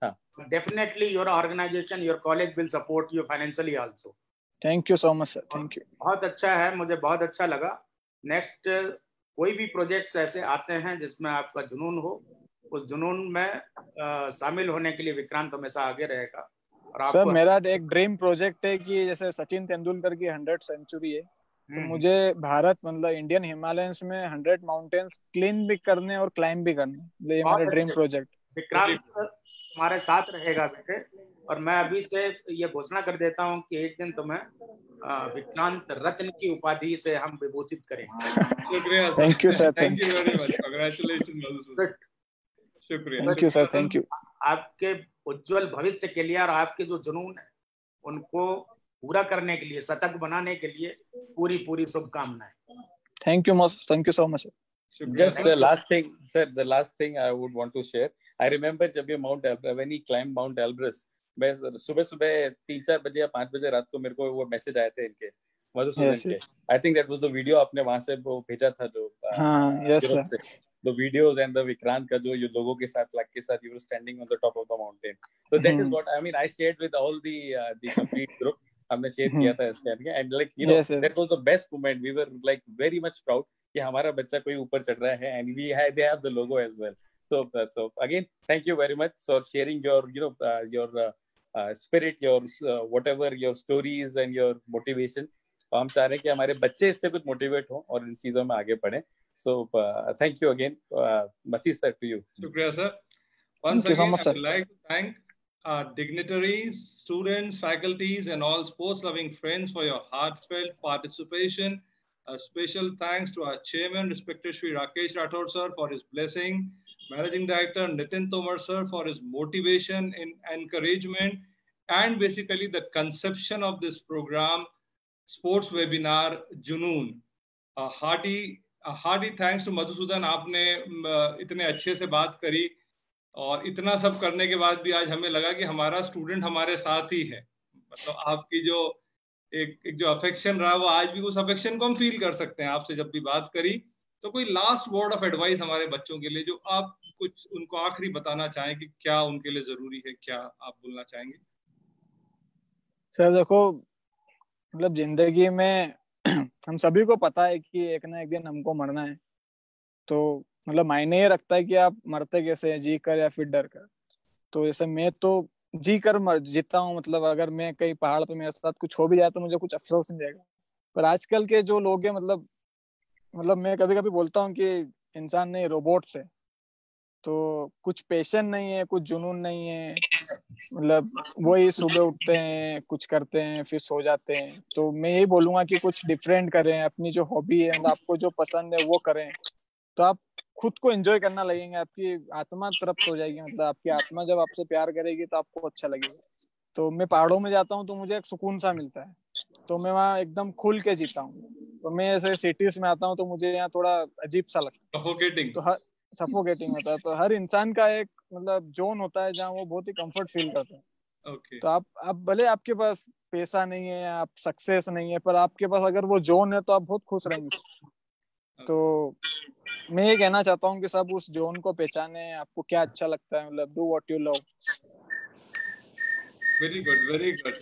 हाँ. Definitely your organization, your college will support you financially also. Thank you so much sir. Thank you. बहुत अच्छा है, मुझे बहुत अच्छा लगा. नेक्स्ट कोई भी प्रोजेक्ट्स ऐसे आते हैं जिसमें आपका जुनून हो, उस जुनून में शामिल होने के लिए विक्रांत हमेशा आगे रहेगा. सर मेरा एक ड्रीम प्रोजेक्ट है कि जैसे सचिन तेंदुलकर की 100 सेंचुरी है, तो मुझे भारत मतलब इंडियन हिमालयंस में 100 माउंटेन्स क्लीन भी करने और क्लाइंब भी करने. ये मेरा ड्रीम प्रोजेक्ट. विक्रांत हमारे साथ रहेगा बेटे, और मैं अभी से ये घोषणा कर देता हूँ कि एक दिन तुम्हें विक्रांत रत्न की उपाधि से हम विभूषित करेंगे. Thank you sir. Thank you very much. Congratulation. शुक्रिया. Thank you sir. Thank you. आपके उज्जवल भविष्य के लिए और आपके जो जुनून है उनको पूरा करने के लिए, सतत बनाने के लिए पूरी शुभकामनाएं. Thank you so much. Just the last thing, sir. The last thing I would want to share. I remember जब ये when he climbed Mount Elbrus, मैं सुबह 3-4 बजे या 5 बजे रात को मेरे को वो मैसेज आए थे इनके मधुसूदन के. I think that was the video आपने वहाँ से वो भेजा था जो यूरोप से, the videos and the Vikrant का जो ये लोगों के साथ flag के साथ you were standing on the top of the mountain. So that is what I mean. I shared with all the complete group. हमने शेयर किया था इसके लिए, and like you know that was the best moment. We were like very much proud कि हमारा बच्चा कोई ऊपर चढ़ रहा है, and they have the logo as well. So again, thank you very much for sharing your spirit, your whatever your stories and your motivation. हम चाह रहे हैं कि हमारे बच्चे इससे कुछ मोटिवेट हो और इन चीजों में आगे बढ़े. So thank you again, Masih sir, to you. Shukriya sir. Once again, I would like to thank dignitaries, students, faculties, and all sports-loving friends for your heartfelt participation. A special thanks to our chairman, respected Shri Rakesh Rathod sir, for his blessing. Managing Director Nitin Tomar sir for his motivation and encouragement, and basically the conception of this program, sports webinar Junoon. A hearty thanks to Madhusudan, आपने इतने अच्छे से बात करी और इतना सब करने के बाद भी आज हमें लगा कि हमारा स्टूडेंट हमारे साथ ही है. मतलब आपकी जो एक जो अफेक्शन रहा वो आज भी उस अफेक्शन को हम फील कर सकते हैं आपसे जब भी बात करी. तो कोई लास्ट वर्ड ऑफ एडवाइस हमारे बच्चों के लिए जो आप कुछ उनको आखिरी बताना चाहें कि क्या उनके लिए जरूरी है, क्या आप बोलना चाहेंगे? सर देखो, मतलब जिंदगी में हम सभी को पता है कि एक ना एक दिन हमको मरना है. तो मतलब मायने ये रखता है कि आप मरते कैसे हैं, जी कर या फिर डर कर. तो जैसे मैं तो जी कर जीता हूँ. मतलब अगर मैं कहीं पहाड़ पे मेरे साथ कुछ हो भी जाए तो मुझे कुछ अफसोस नहीं जाएगा. पर आजकल के जो लोग हैं, मतलब मैं कभी कभी बोलता हूँ कि इंसान नहीं रोबोट्स है. तो कुछ पैशन नहीं है, कुछ जुनून नहीं है. मतलब वही सुबह उठते हैं, कुछ करते हैं, फिर सो जाते हैं. तो मैं यही बोलूंगा कि कुछ डिफरेंट करें. अपनी जो हॉबी है, मतलब आपको जो पसंद है वो करें. तो आप खुद को एंजॉय करना लगेंगे, आपकी आत्मा तृप्त हो जाएगी. मतलब आपकी आत्मा जब आपसे प्यार करेगी तो आपको अच्छा लगेगा. तो मैं पहाड़ों में जाता हूँ तो मुझे एक सुकून सा मिलता है. तो मैं वहाँ एकदम खुल के जीता हूँ. तो मैं ऐसे सिटीज में आता हूँ तो मुझे यहाँ थोड़ा अजीब सा लगता है. तो सफोकेटिंग होता है. तो हर इंसान का एक मतलब जोन होता है जहाँ वो बहुत ही कंफर्ट फील करता है. तो आप भले आपके पास पैसा नहीं है, आप सक्सेस नहीं है, पर आपके पास अगर वो जोन है तो आप बहुत खुश रहेंगे. तो मैं ये कहना चाहता हूँ कि सब उस जोन को पहचाने. आपको क्या अच्छा लगता है, मतलब do what you love. Very good, very good.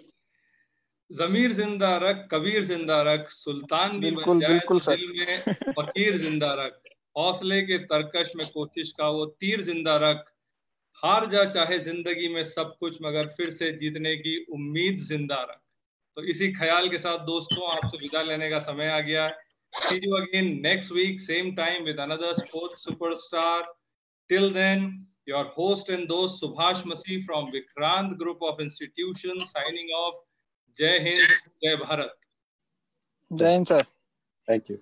जमीर जिंदा रख, कबीर जिंदा रख, सुल्तान भी बन जाए तो दिल में फकीर जिंदा रख. हौसले के तरकश में कोशिश का वो तीर जिंदा रख. हार जा चाहे जिंदगी में सब कुछ, मगर फिर से जीतने की उम्मीद जिंदा रख. तो इसी ख्याल के साथ दोस्तों आपसे विदा लेने का समय आ गया है. See you again next week, same time with another sports superstar. Till then, your host and host Subhash Masih from Vikrant Group of Institutions signing off. Jai Hind, Jai Bharat. Jai Hind sir. Thank you.